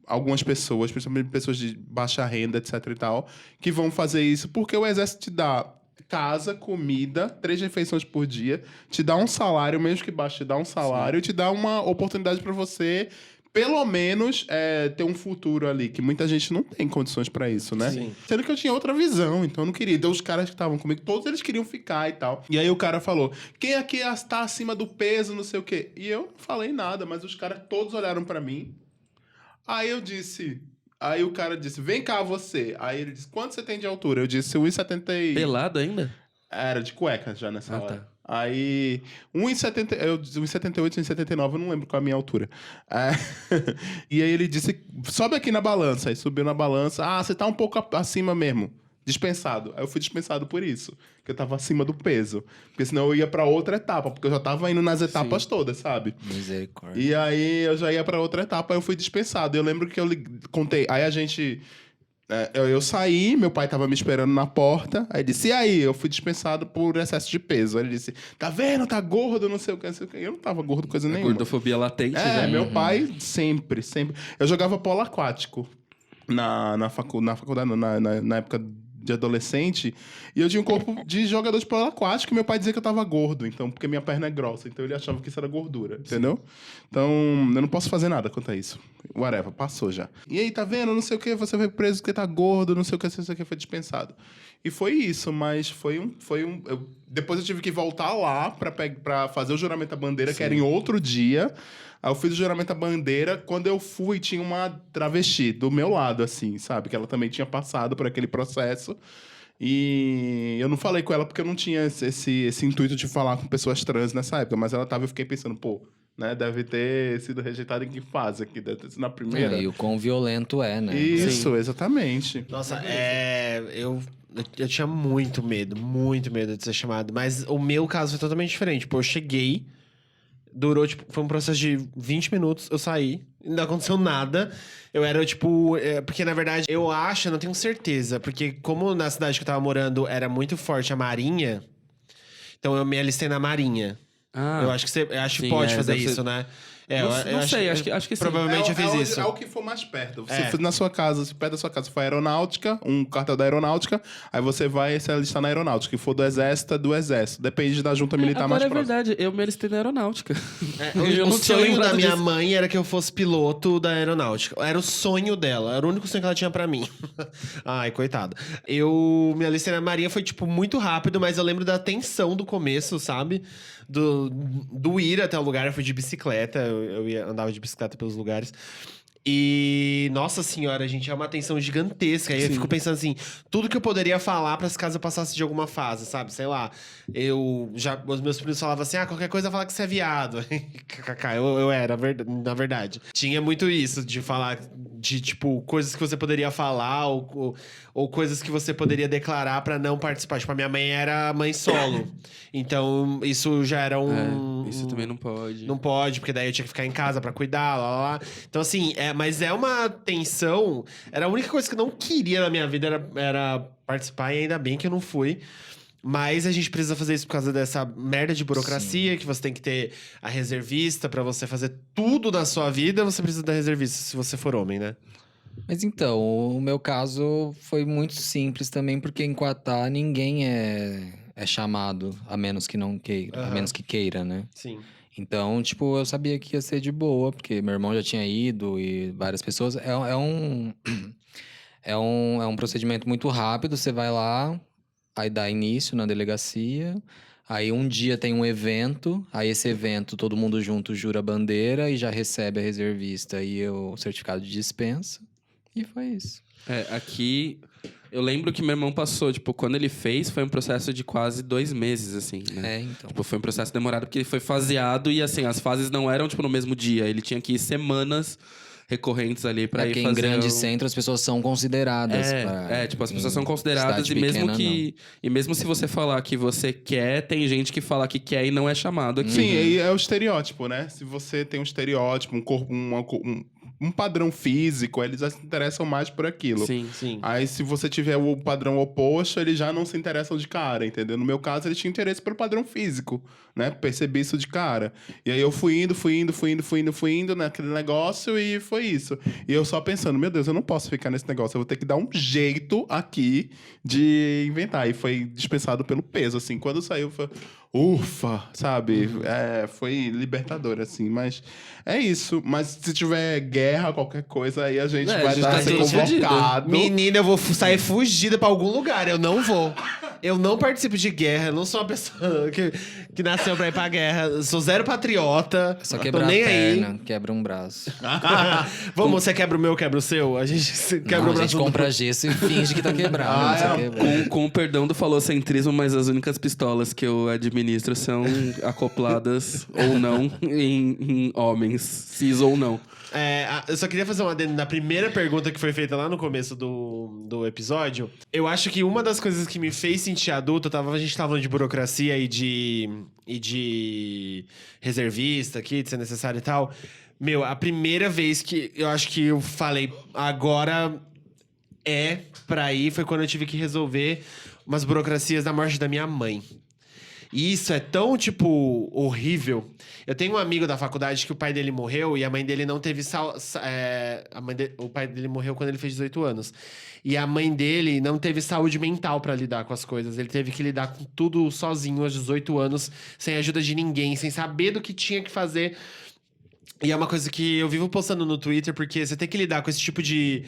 algumas pessoas, principalmente pessoas de baixa renda, etc e tal, que vão fazer isso porque o exército te dá casa, comida, 3 refeições por dia, te dá um salário, mesmo que baixo, te dá um salário, te dá uma oportunidade para você, pelo menos, ter um futuro ali, que muita gente não tem condições para isso, né? Sim. Sendo que eu tinha outra visão, então eu não queria. Então os caras que estavam comigo, todos eles queriam ficar e tal. E aí o cara falou, quem aqui está acima do peso, não sei o quê? E eu não falei nada, mas os caras todos olharam para mim. Aí eu disse... Aí o cara disse, vem cá você. Aí ele disse, quanto você tem de altura? Eu disse, 1,70 e... Pelado ainda? Era de cueca já nessa Ah, hora. tá. Aí, 1,70, 1,78, 1,79, eu não lembro qual é a minha altura. E aí ele disse, sobe aqui na balança. Aí subiu na balança. Ah, você tá um pouco acima mesmo. Dispensado. Aí eu fui dispensado por isso. Porque eu tava acima do peso. Porque senão eu ia pra outra etapa. Porque eu já tava indo nas etapas todas, sabe? Misericórdia. E aí eu já ia pra outra etapa, aí eu fui dispensado. Eu lembro que eu contei. Aí a gente. Eu saí, meu pai tava me esperando na porta. Aí disse: e aí? Eu fui dispensado por excesso de peso. Aí ele disse: tá vendo? Tá gordo, não sei o que, não sei o que. Eu não tava gordo, coisa nenhuma. Gordofobia latente, já. Meu pai sempre. Eu jogava polo aquático na faculdade, não, na época de adolescente, e eu tinha um corpo de jogador de polo aquático, e meu pai dizia que eu tava gordo, então, porque minha perna é grossa, então ele achava que isso era gordura, entendeu? Então, eu não posso fazer nada quanto a isso. Whatever, passou já. E aí, tá vendo? Não sei o que, você foi preso porque tá gordo, não sei o que, foi dispensado. E foi isso, mas depois eu tive que voltar lá pra fazer o juramento à bandeira, que era em outro dia. Aí eu fiz o juramento à bandeira. Quando eu fui, tinha uma travesti do meu lado, assim, sabe? Que ela também tinha passado por aquele processo. E eu não falei com ela porque eu não tinha esse intuito de falar com pessoas trans nessa época. Mas ela tava, eu fiquei pensando, pô, né? Deve ter sido rejeitada em que fase aqui? Deve ter sido na primeira. E o quão violento é, né? Isso, exatamente. Nossa, eu tinha muito medo de ser chamado. Mas o meu caso foi totalmente diferente. Tipo, eu cheguei, durou, tipo, foi um processo de 20 minutos, eu saí, não aconteceu nada. Eu era, tipo... porque, na verdade, eu não tenho certeza. Porque como na cidade que eu tava morando era muito forte a Marinha, então eu me alistei na Marinha. Ah, eu acho que sim, que pode fazer deve ser- isso, né? Não sei, acho que sim. Provavelmente eu fiz isso. É o que for mais perto. Você É. for na sua casa, se perto da sua casa for aeronáutica, um cartel da aeronáutica, aí você vai se alistar na aeronáutica. Se for do exército, é do exército. Depende da junta militar Agora mais é próxima. verdade, eu me alistei na aeronáutica. O não tinha sonho lembrado da minha disso. mãe era que eu fosse piloto da aeronáutica. Era o sonho dela. Era o único sonho que ela tinha pra mim. Ai, coitada. Eu me alistei na Marinha, foi, tipo, muito rápido, mas eu lembro da tensão do começo, sabe? Do ir até o lugar. Eu fui de bicicleta, andava de bicicleta pelos lugares. E, nossa senhora, gente, é uma tensão gigantesca. Aí eu fico pensando assim, tudo que eu poderia falar pra se caso eu passasse de alguma fase, sabe? Sei lá, os meus primos falavam assim, qualquer coisa fala que você é viado. eu era, na verdade. Tinha muito isso, de falar de, tipo, coisas que você poderia falar ou coisas que você poderia declarar pra não participar. Tipo, a minha mãe era mãe solo. Então, isso já era Isso também não pode. Não pode, porque daí eu tinha que ficar em casa pra cuidar, lá. Então, assim, mas é uma tensão. Era a única coisa que eu não queria na minha vida era participar, e ainda bem que eu não fui. Mas a gente precisa fazer isso por causa dessa merda de burocracia, que você tem que ter a reservista pra você fazer tudo na sua vida. Você precisa da reservista se você for homem, né? Mas então, o meu caso foi muito simples também, porque em Quatá ninguém é chamado, a menos que não queira, a menos que queira, né? Sim. Então, tipo, eu sabia que ia ser de boa, porque meu irmão já tinha ido e várias pessoas. É um procedimento muito rápido, você vai lá, aí dá início na delegacia. Aí um dia tem um evento, aí esse evento todo mundo junto jura a bandeira e já recebe a reservista e o certificado de dispensa. E foi isso. Aqui... Eu lembro que meu irmão passou, tipo, quando ele fez, foi um processo de quase 2 meses, assim, né? Então. Tipo, foi um processo demorado porque ele foi faseado e, assim, as fases não eram, tipo, no mesmo dia. Ele tinha que ir semanas recorrentes ali pra ir Porque fazer... em grande centro as pessoas são consideradas. tipo, as pessoas são consideradas cidade e mesmo pequena, que... E mesmo se você falar que você quer, tem gente que fala que quer e não é chamado aqui. Sim, aí é o estereótipo, né? Se você tem um estereótipo, um corpo, um padrão físico, eles já se interessam mais por aquilo. Sim. Aí, se você tiver o padrão oposto, eles já não se interessam de cara, entendeu? No meu caso, eles tinham interesse pelo padrão físico, né? Percebi isso de cara. E aí eu fui indo naquele negócio e foi isso. E eu só pensando, meu Deus, eu não posso ficar nesse negócio, eu vou ter que dar um jeito aqui de inventar. E foi dispensado pelo peso, assim. Quando saiu, foi... Ufa, sabe? Foi libertador, assim. Mas é isso. Mas se tiver guerra, qualquer coisa, aí a gente vai a gente estar tá sendo fudido. convocado. Menina, eu vou sair fugida pra algum lugar. Eu não vou. Eu não participo de guerra. Eu não sou uma pessoa que nasceu pra ir pra guerra. Eu sou zero patriota. Só tô quebrar a nem perna, quebra um braço. Vamos, você quebra o meu, eu quebro o seu? A gente quebra Não, o a braço gente compra gesso e finge que tá quebrado. não sei o quê. Com o perdão do falocentrismo, mas as únicas pistolas que eu administro são acopladas ou não em homens, cis ou não. Eu só queria fazer uma adendo na primeira pergunta que foi feita lá no começo do episódio. Eu acho que uma das coisas que me fez sentir adulto, a gente tava falando de burocracia e de reservista aqui, de ser necessário e tal. Meu, a primeira vez que eu acho que eu falei, agora pra ir, foi quando eu tive que resolver umas burocracias da morte da minha mãe. E isso é tão, tipo, horrível. Eu tenho um amigo da faculdade que o pai dele morreu e a mãe dele não teve... O pai dele morreu quando ele fez 18 anos. E a mãe dele não teve saúde mental pra lidar com as coisas. Ele teve que lidar com tudo sozinho aos 18 anos, sem ajuda de ninguém, sem saber do que tinha que fazer. E é uma coisa que eu vivo postando no Twitter, porque você tem que lidar com esse tipo de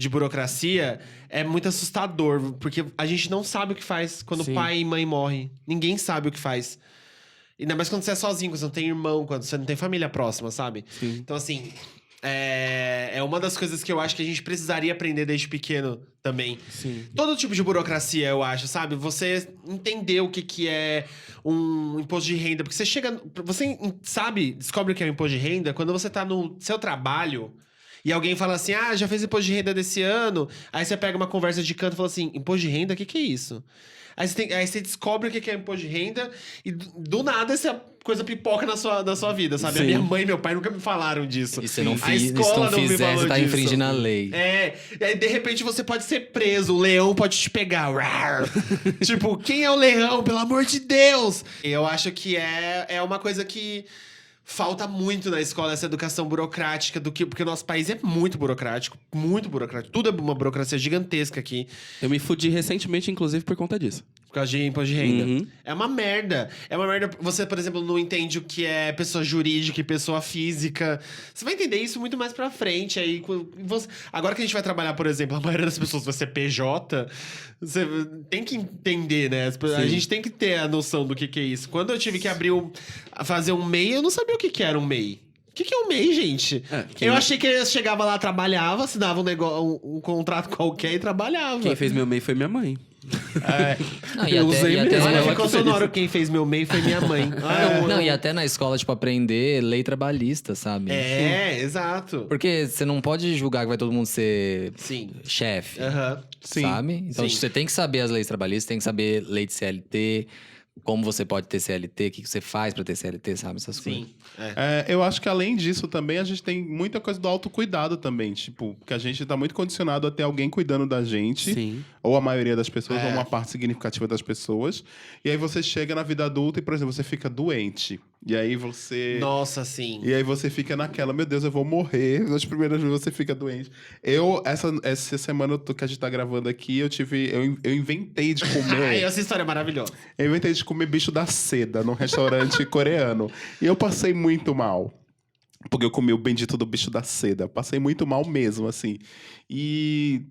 burocracia é muito assustador, porque a gente não sabe o que faz quando pai e mãe morrem. Ninguém sabe o que faz. Ainda mais quando você é sozinho, quando você não tem irmão, quando você não tem família próxima, sabe? Sim. Então, assim, é uma das coisas que eu acho que a gente precisaria aprender desde pequeno também. Sim. Todo tipo de burocracia, eu acho, sabe? Você entender o que é um imposto de renda. Porque você chega... Você sabe, descobre o que é um imposto de renda quando você tá no seu trabalho e alguém fala assim, já fez imposto de renda desse ano. Aí você pega uma conversa de canto e fala assim, imposto de renda, o que é isso? Aí você descobre o que é imposto de renda e do nada essa coisa pipoca na sua vida, sabe? Sim. A minha mãe e meu pai nunca me falaram disso. E se não, A se escola não não me fizer, falou você tá disso. infringindo a lei. E aí de repente você pode ser preso, o leão pode te pegar. Tipo, quem é o leão? Pelo amor de Deus! Eu acho que é uma coisa que falta muito na escola, essa educação burocrática, porque o nosso país é muito burocrático. Tudo é uma burocracia gigantesca aqui. Eu me fudi recentemente, inclusive, por conta disso. Por causa de imposto de renda. Uhum. É uma merda. É uma merda. Você, por exemplo, não entende o que é pessoa jurídica e pessoa física. Você vai entender isso muito mais pra frente. Aí, agora que a gente vai trabalhar, por exemplo, a maioria das pessoas vai ser PJ, você tem que entender, né? A gente tem que ter a noção do que é isso. Quando eu tive que fazer um MEI, eu não sabia o que era um MEI. O que é um MEI, gente? Eu achei que eu chegava lá, trabalhava, assinava um contrato qualquer e trabalhava. Quem fez meu MEI foi minha mãe. Não, Eu usei mesmo. Olha, Ela ficou que fez. sonoro. Quem fez meu MEI foi minha mãe. Não, e até na escola, tipo, aprender lei trabalhista, sabe? Exato. Porque você não pode julgar que vai todo mundo ser Sim. chefe, Aham. Sim. sabe? Então Sim. você tem que saber as leis trabalhistas, tem que saber lei de CLT, como você pode ter CLT, o que você faz pra ter CLT, sabe? Essas coisas. Sim. Eu acho que além disso também, a gente tem muita coisa do autocuidado também. Tipo, que a gente tá muito condicionado a ter alguém cuidando da gente. Sim. Ou a maioria das pessoas, ou uma parte significativa das pessoas. E aí você chega na vida adulta e, por exemplo, você fica doente. E aí você... Nossa, sim. E aí você fica naquela, meu Deus, eu vou morrer. Nas primeiras vezes você fica doente. Essa semana que a gente tá gravando aqui, eu inventei de comer... Essa história é maravilhosa. Eu inventei de comer bicho da seda num restaurante coreano. E eu passei muito mal. Porque eu comi o bendito do bicho da seda. Passei muito mal mesmo, assim. E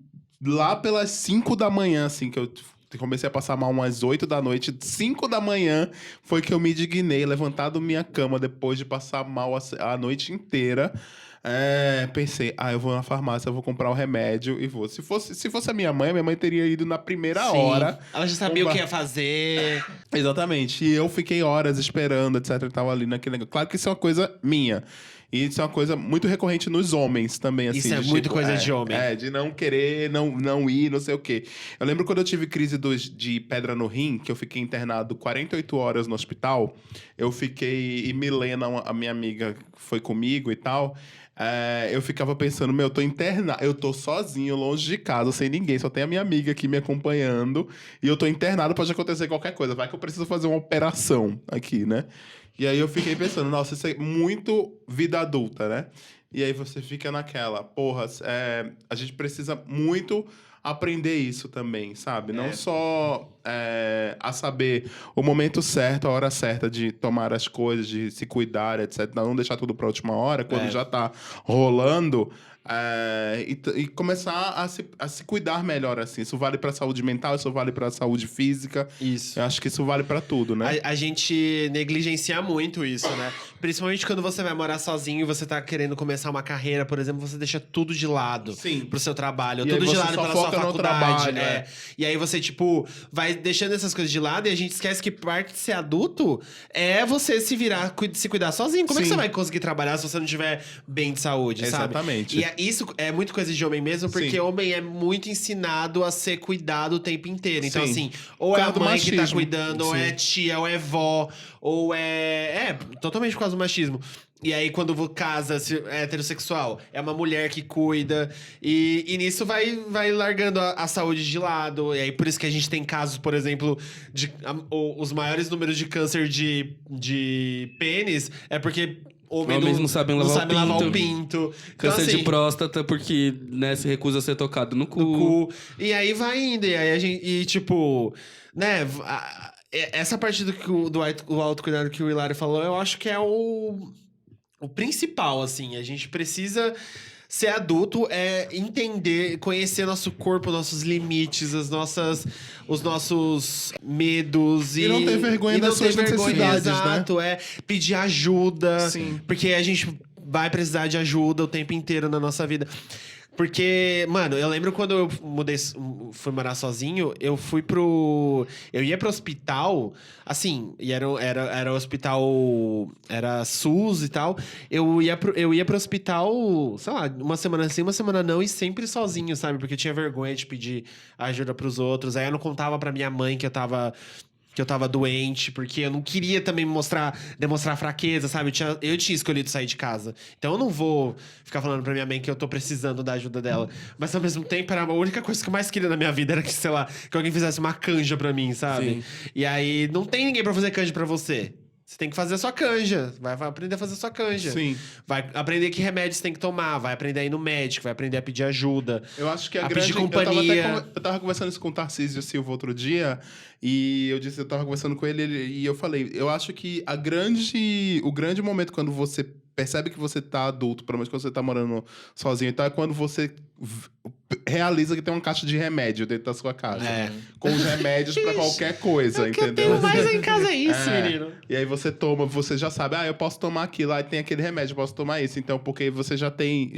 lá pelas 5 da manhã, assim, que eu comecei a passar mal umas 8 da noite, 5 da manhã foi que eu me dignei, levantado minha cama depois de passar mal a noite inteira. Pensei, eu vou na farmácia, eu vou comprar o remédio e vou. Se fosse a minha mãe teria ido na primeira Sim. hora. Ela já sabia o que ia fazer. Exatamente. E eu fiquei horas esperando, etc. Eu tava ali naquele negócio. Claro que isso é uma coisa minha. E isso é uma coisa muito recorrente nos homens também, assim. Isso é de, muito tipo, coisa de homem. De não querer, não ir, não sei o quê. Eu lembro quando eu tive crise de pedra no rim, que eu fiquei internado 48 horas no hospital. Eu fiquei... E Milena, a minha amiga, foi comigo e tal. Eu ficava pensando, eu tô internado, eu tô sozinho, longe de casa, sem ninguém, só tem a minha amiga aqui me acompanhando, e eu tô internado, pode acontecer qualquer coisa, vai que eu preciso fazer uma operação aqui, né? E aí eu fiquei pensando, nossa, isso é muito vida adulta, né? E aí você fica naquela, porra, a gente precisa muito aprender isso também, sabe? Não só a saber o momento certo, a hora certa de tomar as coisas, de se cuidar, etc. Não deixar tudo pra última hora, quando já tá rolando. E começar a se cuidar melhor, assim. Isso vale pra saúde mental, isso vale pra saúde física. Isso. Eu acho que isso vale pra tudo, né? A gente negligencia muito isso, né? Principalmente quando você vai morar sozinho e você tá querendo começar uma carreira, por exemplo, você deixa tudo de lado. Sim. Pro seu trabalho, E tudo aí de você lado só pela sua foca no faculdade. trabalho, E aí você, tipo, vai deixando essas coisas de lado e a gente esquece que parte de ser adulto é você se virar, se cuidar sozinho. Como é que Sim. você vai conseguir trabalhar se você não tiver bem de saúde, sabe? Exatamente. E isso é muito coisa de homem mesmo, porque Sim. homem é muito ensinado a ser cuidado o tempo inteiro. Então, Sim. assim, ou Por é a causa do mãe que tá machismo. cuidando, ou é tia, ou é vó, ou totalmente por causa do machismo. E aí, quando casa, se é heterossexual, é uma mulher que cuida. E nisso vai largando a saúde de lado. E aí, por isso que a gente tem casos, por exemplo, os maiores números de câncer de pênis é porque Homens não sabem lavar o pinto. Câncer Então, de próstata porque, né, se recusa a ser tocado no cu. E aí vai indo. E aí a gente... E tipo... Né... Essa parte do autocuidado que o Hilário falou, eu acho que é o principal, assim. A gente precisa ser adulto, entender, conhecer nosso corpo, nossos limites, os nossos medos. E não ter vergonha das suas necessidades, né? Exato, pedir ajuda. Sim. Porque a gente vai precisar de ajuda o tempo inteiro na nossa vida. Porque, mano, eu lembro quando eu fui morar sozinho, eu ia pro hospital, assim, e era hospital, era SUS e tal. Eu ia pro hospital, sei lá, uma semana sim, uma semana não, e sempre sozinho, sabe? Porque eu tinha vergonha de pedir ajuda pros outros. Aí eu não contava pra minha mãe que eu tava doente, porque eu não queria também demonstrar fraqueza, sabe? Eu tinha escolhido sair de casa. Então eu não vou ficar falando pra minha mãe que eu tô precisando da ajuda dela. Mas ao mesmo tempo, era a única coisa que eu mais queria na minha vida era que, sei lá, que alguém fizesse uma canja pra mim, sabe? Sim. E aí, não tem ninguém pra fazer canja pra você. Você tem que fazer a sua canja. Vai aprender a fazer a sua canja. Sim. Vai aprender que remédios você tem que tomar. Vai aprender a ir no médico. Vai aprender a pedir ajuda. Eu acho que a pedir companhia. Eu tava conversando isso com o Tarcísio Silva outro dia, e eu tava conversando com ele, e eu falei, eu acho que o grande momento quando você percebe que você tá adulto, pelo menos quando você tá morando sozinho e tal, é quando você realiza que tem uma caixa de remédio dentro da sua casa. Com os remédios pra qualquer coisa, O que eu entendeu? tenho mais em casa é isso, menino. E aí você toma, você já sabe, eu posso tomar aquilo, aí tem aquele remédio, eu posso tomar isso. Então, porque você já tem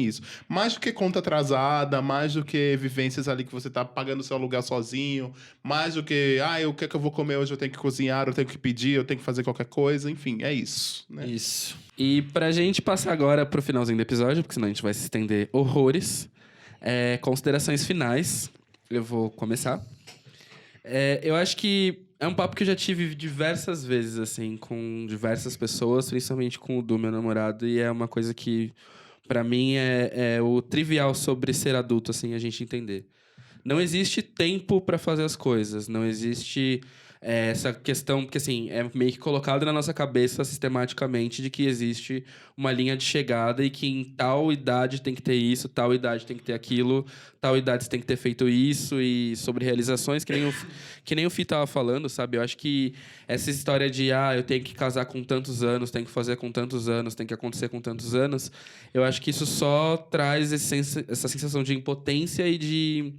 isso. Mais do que conta atrasada, mais do que vivências ali que você tá pagando seu aluguel sozinho, mais do que, o que é que eu vou comer hoje? Eu tenho que cozinhar, eu tenho que pedir, eu tenho que fazer qualquer coisa, enfim, é isso. Né? Isso. E pra gente passar agora pro finalzinho do episódio, porque senão a gente vai se estender horrores. Considerações finais. Eu vou começar. Eu acho que é um papo que eu já tive diversas vezes, assim, com diversas pessoas, principalmente com o do meu namorado, e é uma coisa que, pra mim, é o trivial sobre ser adulto, assim, a gente entender. Não existe tempo pra fazer as coisas, não existe essa questão, porque assim, é meio que colocado na nossa cabeça sistematicamente de que existe uma linha de chegada e que em tal idade tem que ter isso, tal idade tem que ter aquilo, tal idade você tem que ter feito isso, e sobre realizações, que nem o Fih tava falando, sabe? Eu acho que essa história de, eu tenho que casar com tantos anos, tenho que fazer com tantos anos, tem que acontecer com tantos anos, eu acho que isso só traz essa sensação de impotência e de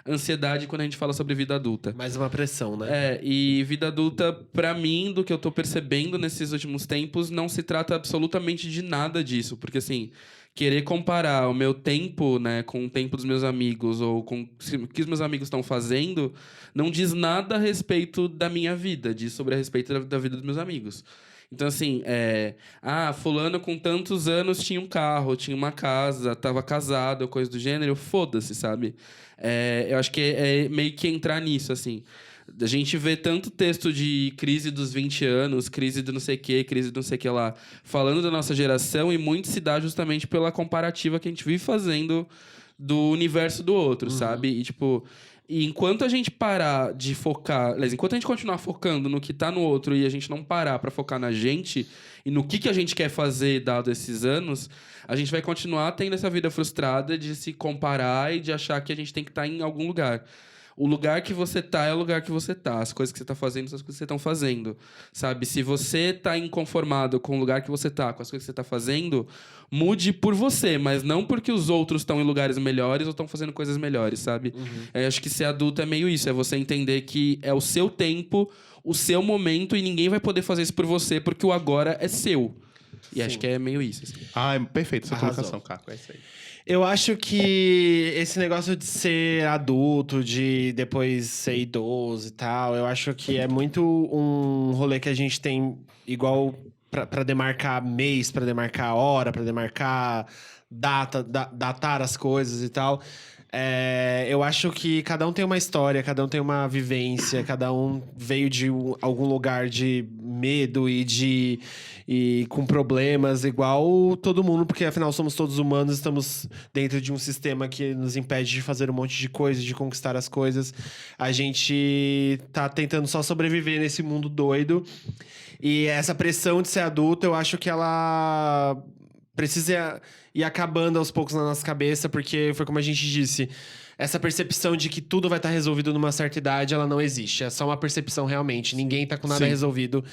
ansiedade quando a gente fala sobre vida adulta. Mais uma pressão, né? E vida adulta, pra mim, do que eu tô percebendo nesses últimos tempos, não se trata absolutamente de nada disso. Porque, assim, querer comparar o meu tempo, né, com o tempo dos meus amigos ou com o que os meus amigos estão fazendo, não diz nada a respeito da minha vida, diz sobre a respeito da vida dos meus amigos. Então, assim, fulano com tantos anos tinha um carro, tinha uma casa, tava casado, coisa do gênero, foda-se, sabe? Eu acho que é meio que entrar nisso, assim. A gente vê tanto texto de crise dos 20 anos, crise do não sei o quê, crise do não sei o que lá, falando da nossa geração, e muito se dá justamente pela comparativa que a gente vive fazendo do universo do outro, sabe? E, tipo... E enquanto a gente parar de focar... Aliás, enquanto a gente continuar focando no que tá no outro e a gente não parar pra focar na gente e no que a gente quer fazer dado esses anos, a gente vai continuar tendo essa vida frustrada de se comparar e de achar que a gente tem que estar em algum lugar. O lugar que você tá é o lugar que você tá. As coisas que você tá fazendo são as coisas que você estão fazendo, sabe? Se você tá inconformado com o lugar que você tá, com as coisas que você tá fazendo, mude por você, mas não porque os outros estão em lugares melhores ou estão fazendo coisas melhores, sabe? Eu acho que ser adulto é meio isso. É você entender que é o seu tempo, o seu momento, e ninguém vai poder fazer isso por você porque o agora é seu. E acho que é meio isso. Assim. É perfeito essa Arrasou. colocação, Caco. É isso aí. Eu acho que esse negócio de ser adulto, de depois ser idoso e tal, eu acho que é muito um rolê que a gente tem igual pra demarcar mês, pra demarcar hora, pra demarcar data, datar as coisas e tal. Eu acho que cada um tem uma história, cada um tem uma vivência, cada um veio de algum lugar de medo e com problemas, igual todo mundo, porque afinal somos todos humanos, estamos dentro de um sistema que nos impede de fazer um monte de coisas, de conquistar as coisas. A gente tá tentando só sobreviver nesse mundo doido. E essa pressão de ser adulto, eu acho que ela precisa ir acabando aos poucos na nossa cabeça, porque foi como a gente disse, essa percepção de que tudo vai estar resolvido numa certa idade, ela não existe. É só uma percepção realmente. Ninguém tá com nada resolvido.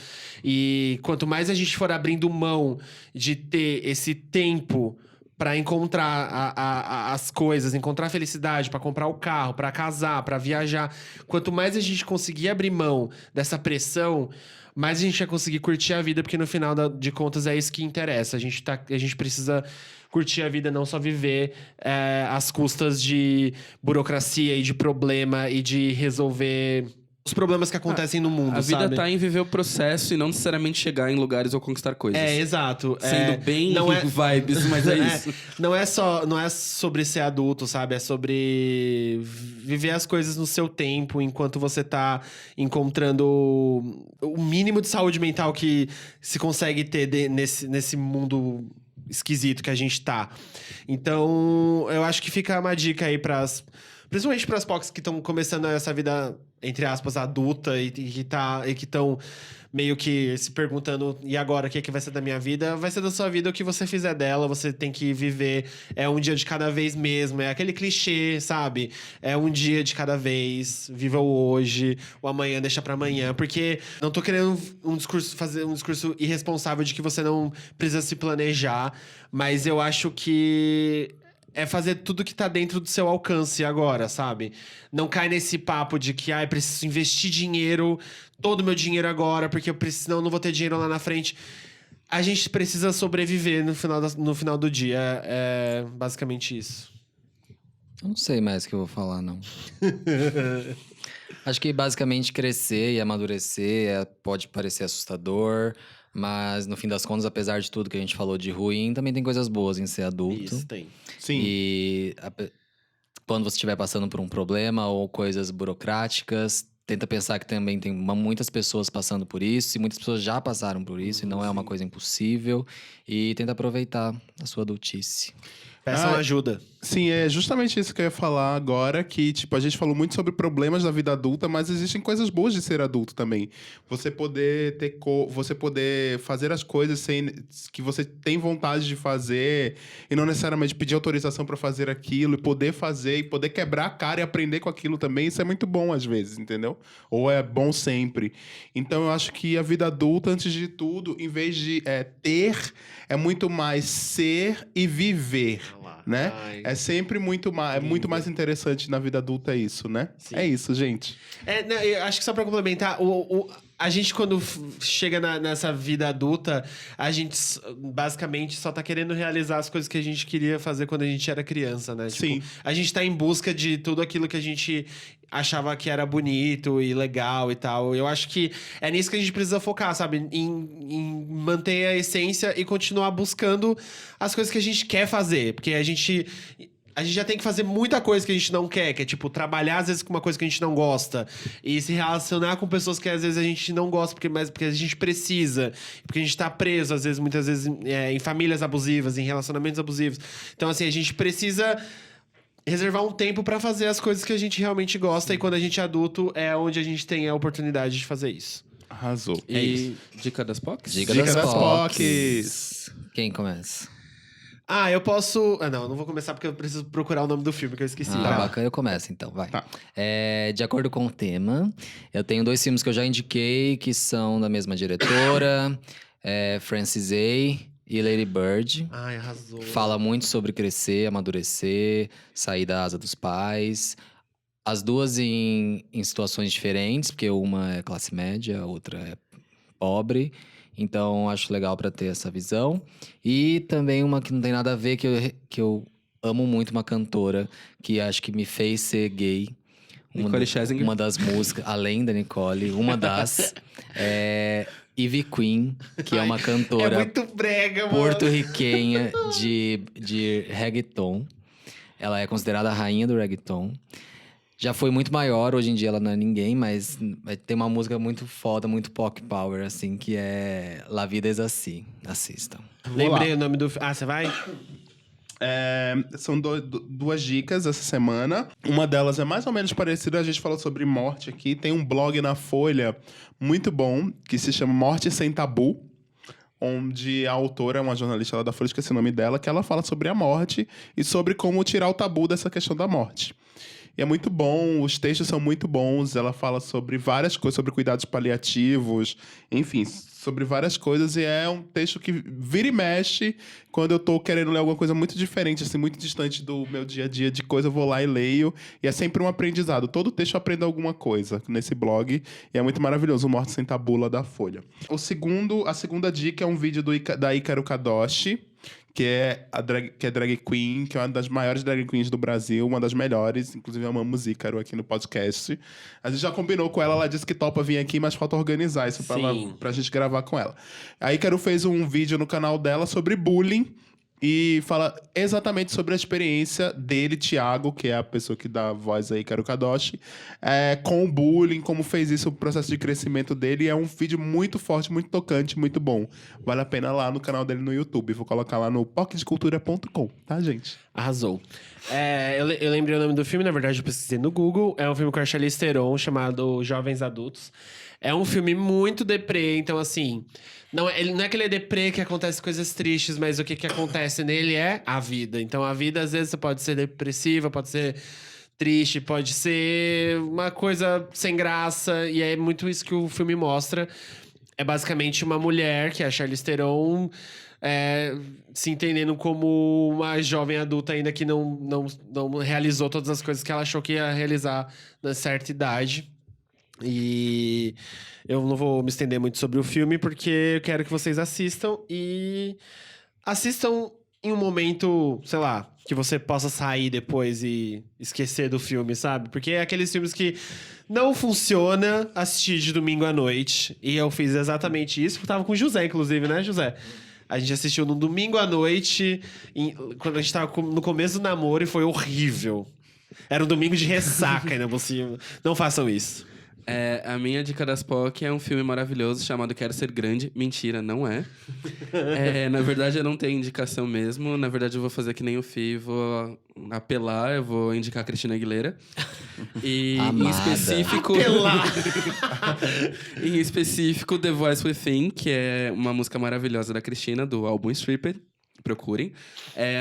E quanto mais a gente for abrindo mão de ter esse tempo para encontrar as coisas, encontrar felicidade, para comprar o carro, para casar, para viajar, quanto mais a gente conseguir abrir mão dessa pressão, mais a gente vai conseguir curtir a vida, porque no final de contas é isso que interessa. A gente precisa curtir a vida, não só viver às custas de burocracia e de problema e de resolver os problemas que acontecem no mundo, A vida sabe? tá em viver o processo e não necessariamente chegar em lugares ou conquistar coisas. Exato. Sendo bem não vibes, mas é isso. Não é sobre ser adulto, sabe? É sobre viver as coisas no seu tempo, enquanto você tá encontrando o mínimo de saúde mental que se consegue ter nesse mundo esquisito que a gente tá. Então, eu acho que fica uma dica aí principalmente pras POCs que estão começando essa vida, entre aspas, adulta e que estão meio que se perguntando, e agora, o que vai ser da minha vida? Vai ser da sua vida o que você fizer dela, você tem que viver, um dia de cada vez mesmo, é aquele clichê, sabe? É um dia de cada vez, viva o hoje, o amanhã deixa pra amanhã, porque não tô querendo fazer um discurso irresponsável de que você não precisa se planejar, mas eu acho que é fazer tudo que tá dentro do seu alcance agora, sabe? Não cai nesse papo de que, preciso investir dinheiro, todo o meu dinheiro agora, porque senão eu não vou ter dinheiro lá na frente. A gente precisa sobreviver no final do dia. É basicamente isso. Eu não sei mais o que eu vou falar, não. Acho que basicamente crescer e amadurecer pode parecer assustador, mas no fim das contas, apesar de tudo que a gente falou de ruim, também tem coisas boas em ser adulto. Isso, tem. Sim. E quando você estiver passando por um problema ou coisas burocráticas, tenta pensar que também tem muitas pessoas passando por isso, e muitas pessoas já passaram por isso, e não é uma coisa impossível. E tenta aproveitar a sua adultice. Peçam ajuda. Sim, é justamente isso que eu ia falar agora, que, tipo, a gente falou muito sobre problemas da vida adulta, mas existem coisas boas de ser adulto também. Você poder você poder fazer as coisas sem que você tem vontade de fazer e não necessariamente pedir autorização para fazer aquilo e poder fazer e poder quebrar a cara e aprender com aquilo também, isso é muito bom às vezes, entendeu? Ou é bom sempre. Então eu acho que a vida adulta, antes de tudo, em vez de ter, é muito mais ser e viver. Né? Ai, É sempre muito mais interessante na vida adulta isso, né? Sim. É isso, gente. Não, eu acho que só pra complementar, a gente quando chega nessa vida adulta, a gente basicamente só tá querendo realizar as coisas que a gente queria fazer quando a gente era criança, né? Tipo, Sim. a gente tá em busca de tudo aquilo que a gente achava que era bonito e legal e tal. Eu acho que é nisso que a gente precisa focar, sabe? Em manter a essência e continuar buscando as coisas que a gente quer fazer. Porque a gente já tem que fazer muita coisa que a gente não quer, que é tipo, trabalhar às vezes com uma coisa que a gente não gosta. E se relacionar com pessoas que às vezes a gente não gosta, porque a gente precisa. Porque a gente tá preso, às vezes, muitas vezes, em famílias abusivas, em relacionamentos abusivos. Então, assim, a gente precisa reservar um tempo pra fazer as coisas que a gente realmente gosta. E quando a gente é adulto, é onde a gente tem a oportunidade de fazer isso. Arrasou. E dica das POCs? Dica Dica das POCs. POCs. Quem começa? Eu posso... não, eu não vou começar porque eu preciso procurar o nome do filme que eu esqueci. Ah, bacana, eu começo então, vai. Tá. De acordo com o tema, eu tenho 2 filmes que eu já indiquei, que são da mesma diretora, Frances A. e Lady Bird. Ai, arrasou. Fala muito sobre crescer, amadurecer, sair da asa dos pais. As duas em situações diferentes, porque uma é classe média, a outra é pobre. Então, acho legal pra ter essa visão. E também uma que não tem nada a ver, que eu amo muito, uma cantora que acho que me fez ser gay. Nicole Scherzinger. Uma das músicas, além da Nicole, uma das... Ivy Queen, que é uma cantora É muito brega, mano. porto-riquenha de reggaeton. Ela é considerada a rainha do reggaeton. Já foi muito maior, hoje em dia ela não é ninguém, mas tem uma música muito foda, muito pop power, assim, que é La Vida es Así. Assistam. Lembrei o nome do... você vai? São 2 dicas essa semana. Uma delas é mais ou menos parecida, a gente falou sobre morte aqui. Tem um blog na Folha muito bom, que se chama Morte Sem Tabu, onde a autora é uma jornalista lá da Folha, esqueci o nome dela, que ela fala sobre a morte e sobre como tirar o tabu dessa questão da morte. E é muito bom, os textos são muito bons, ela fala sobre várias coisas, sobre cuidados paliativos, enfim, sobre várias coisas. E é um texto que vira e mexe quando eu tô querendo ler alguma coisa muito diferente, assim, muito distante do meu dia a dia de coisa, eu vou lá e leio. E é sempre um aprendizado. Todo texto eu aprendo alguma coisa nesse blog. E é muito maravilhoso, o Morte Sem Tabula da Folha. A segunda dica é um vídeo da Ícaro Kadoshi, que é drag queen, que é uma das maiores drag queens do Brasil, uma das melhores. Inclusive, amamos Ícaro aqui no podcast. A gente já combinou com ela, ela disse que topa vir aqui, mas falta organizar isso pra gente gravar com ela. A Ícaro fez um vídeo no canal dela sobre bullying e fala exatamente sobre a experiência dele, Thiago, que é a pessoa que dá voz a Ícaro Kadoshi, com o bullying, como fez isso, o processo de crescimento dele. E é um vídeo muito forte, muito tocante, muito bom. Vale a pena lá no canal dele no YouTube. Vou colocar lá no pocdecultura.com, tá, gente? Arrasou. Eu lembrei o nome do filme, na verdade eu pesquisei no Google. É um filme com a Charlize Theron, chamado Jovens Adultos. É um filme muito deprê, então assim... Não é que ele é deprê, que acontece coisas tristes, mas o que acontece nele é a vida. Então a vida, às vezes, pode ser depressiva, pode ser triste, pode ser uma coisa sem graça. E é muito isso que o filme mostra. É basicamente uma mulher, que é a Charlize Theron... se entendendo como uma jovem adulta ainda que não realizou todas as coisas que ela achou que ia realizar na certa idade. E eu não vou me estender muito sobre o filme, porque eu quero que vocês assistam. E assistam em um momento, sei lá, que você possa sair depois e esquecer do filme, sabe? Porque é aqueles filmes que não funciona assistir de domingo à noite. E eu fiz exatamente isso. Eu tava com o José, inclusive, né, José? A gente assistiu no domingo à noite, quando a gente tava no começo do namoro, e foi horrível. Era um domingo de ressaca ainda por cima. Não façam isso. A minha dica das POC é um filme maravilhoso chamado Quero Ser Grande. Mentira, não é. Na verdade, eu não tenho indicação mesmo. Na verdade, eu vou fazer que nem o Fih, vou apelar, eu vou indicar a Cristina Aguilera. E em Amada. específico... em específico, The Voice Within, que é uma música maravilhosa da Cristina, do álbum Stripped. Procurem.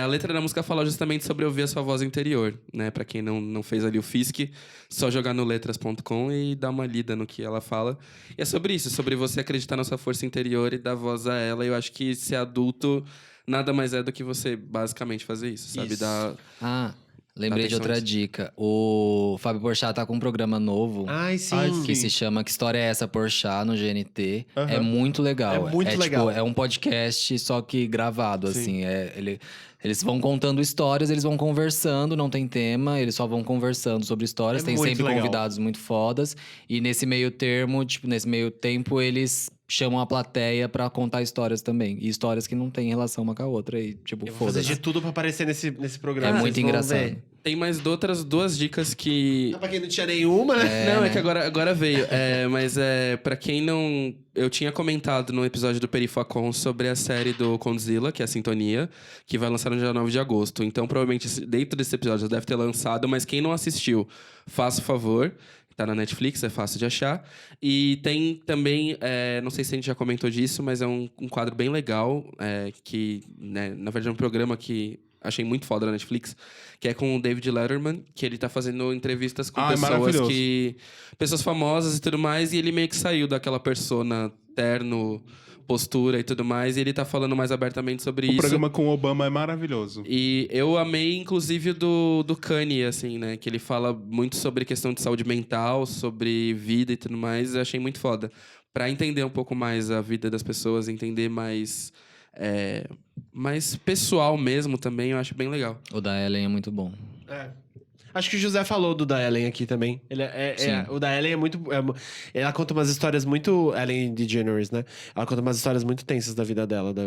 A letra da música fala justamente sobre ouvir a sua voz interior, né? Pra quem não fez ali o FISC, só jogar no letras.com e dar uma lida no que ela fala. E é sobre isso, sobre você acreditar na sua força interior e dar voz a ela. E eu acho que ser adulto nada mais é do que você basicamente fazer isso, sabe? Isso. Lembrei de Atenção outra a isso. dica. O Fábio Porchat tá com um programa novo. Ai, sim. Ai, sim. Que se chama Que História é Essa, Porchat, no GNT. Aham. É muito legal. É muito legal. Tipo, é um podcast, só que gravado, assim. Eles vão contando histórias, eles vão conversando, não tem tema, eles só vão conversando sobre histórias. É Tem muito sempre legal. convidados muito fodas. E nesse meio tempo, eles chamam a plateia pra contar histórias também. E histórias que não têm relação uma com a outra. E, tipo, Eu vou fazer foda-se. de tudo pra aparecer nesse É programa. muito vocês vão engraçado. ver. Tem mais outras duas dicas que... Pra quem não tinha nenhuma, né? Não, é que agora veio. Mas pra quem não... Eu tinha comentado no episódio do Perifacon sobre a série do Condzilla, que é a Sintonia, que vai lançar no dia 9 de agosto. Então, provavelmente, dentro desse episódio já deve ter lançado, mas quem não assistiu, faça o favor. Tá na Netflix, é fácil de achar. E tem também, não sei se a gente já comentou disso, mas é um quadro bem legal, que, né, na verdade, é um programa que achei muito foda na Netflix, que é com o David Letterman, que ele tá fazendo entrevistas com pessoas maravilhoso. pessoas famosas e tudo mais, e ele meio que saiu daquela persona terno, postura e tudo mais, e ele tá falando mais abertamente sobre O isso. programa com o Obama é maravilhoso. E eu amei, inclusive, do Kanye, assim, né? Que ele fala muito sobre questão de saúde mental, sobre vida e tudo mais. Eu achei muito foda. Pra entender um pouco mais a vida das pessoas, entender mais pessoal mesmo também, eu acho bem legal. O da Ellen é muito bom. Acho que o José falou do da Ellen aqui também. Sim. O da Ellen é muito... ela conta umas histórias muito... Ellen DeGeneres, né? Ela conta umas histórias muito tensas da vida dela, da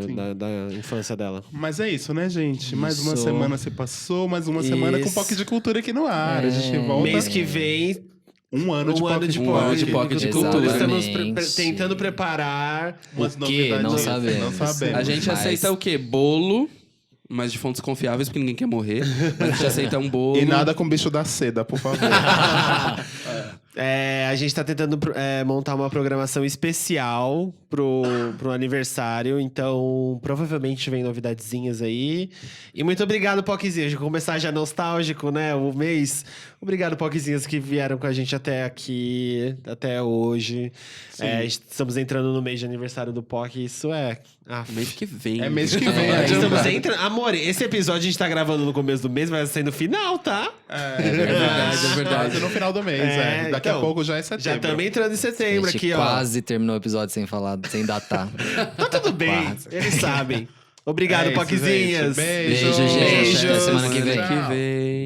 infância dela. Mas é isso, né, gente? Mais uma Isso. semana se passou, mais uma semana com Isso. POC de cultura aqui no ar. A gente volta Mês que vem, um ano de POC de Um ano de POC de cultura. Estamos Exatamente. tentando preparar... Umas O quê? novidades. Não sabemos. Não sabemos. A gente Mas- aceita o quê? Bolo, mas de fontes confiáveis, porque ninguém quer morrer. Mas a gente aceita um bolo. E nada com bicho da seda, por favor. A gente tá tentando montar uma programação especial pro aniversário, então provavelmente vem novidadezinhas aí. E muito obrigado, Poczinhos, de começar já nostálgico, né, o mês. Obrigado, Poczinhos, que vieram com a gente até aqui, até hoje. Estamos entrando no mês de aniversário do POC, isso é... Mês que vem. É mês que vem. Estamos entrando... Amor, esse episódio a gente tá gravando no começo do mês, mas vai ser no final, tá? É verdade, é verdade. Quase no final do mês, Daqui a então, pouco já é setembro. Já estamos entrando em setembro A gente aqui, ó. quase terminou o episódio sem falar, sem datar. Tá tudo bem, Quase. eles sabem. Obrigado, É isso, Poquezinhas. gente. Beijo. Beijo, gente. Beijos. Até semana que vem. Que vem.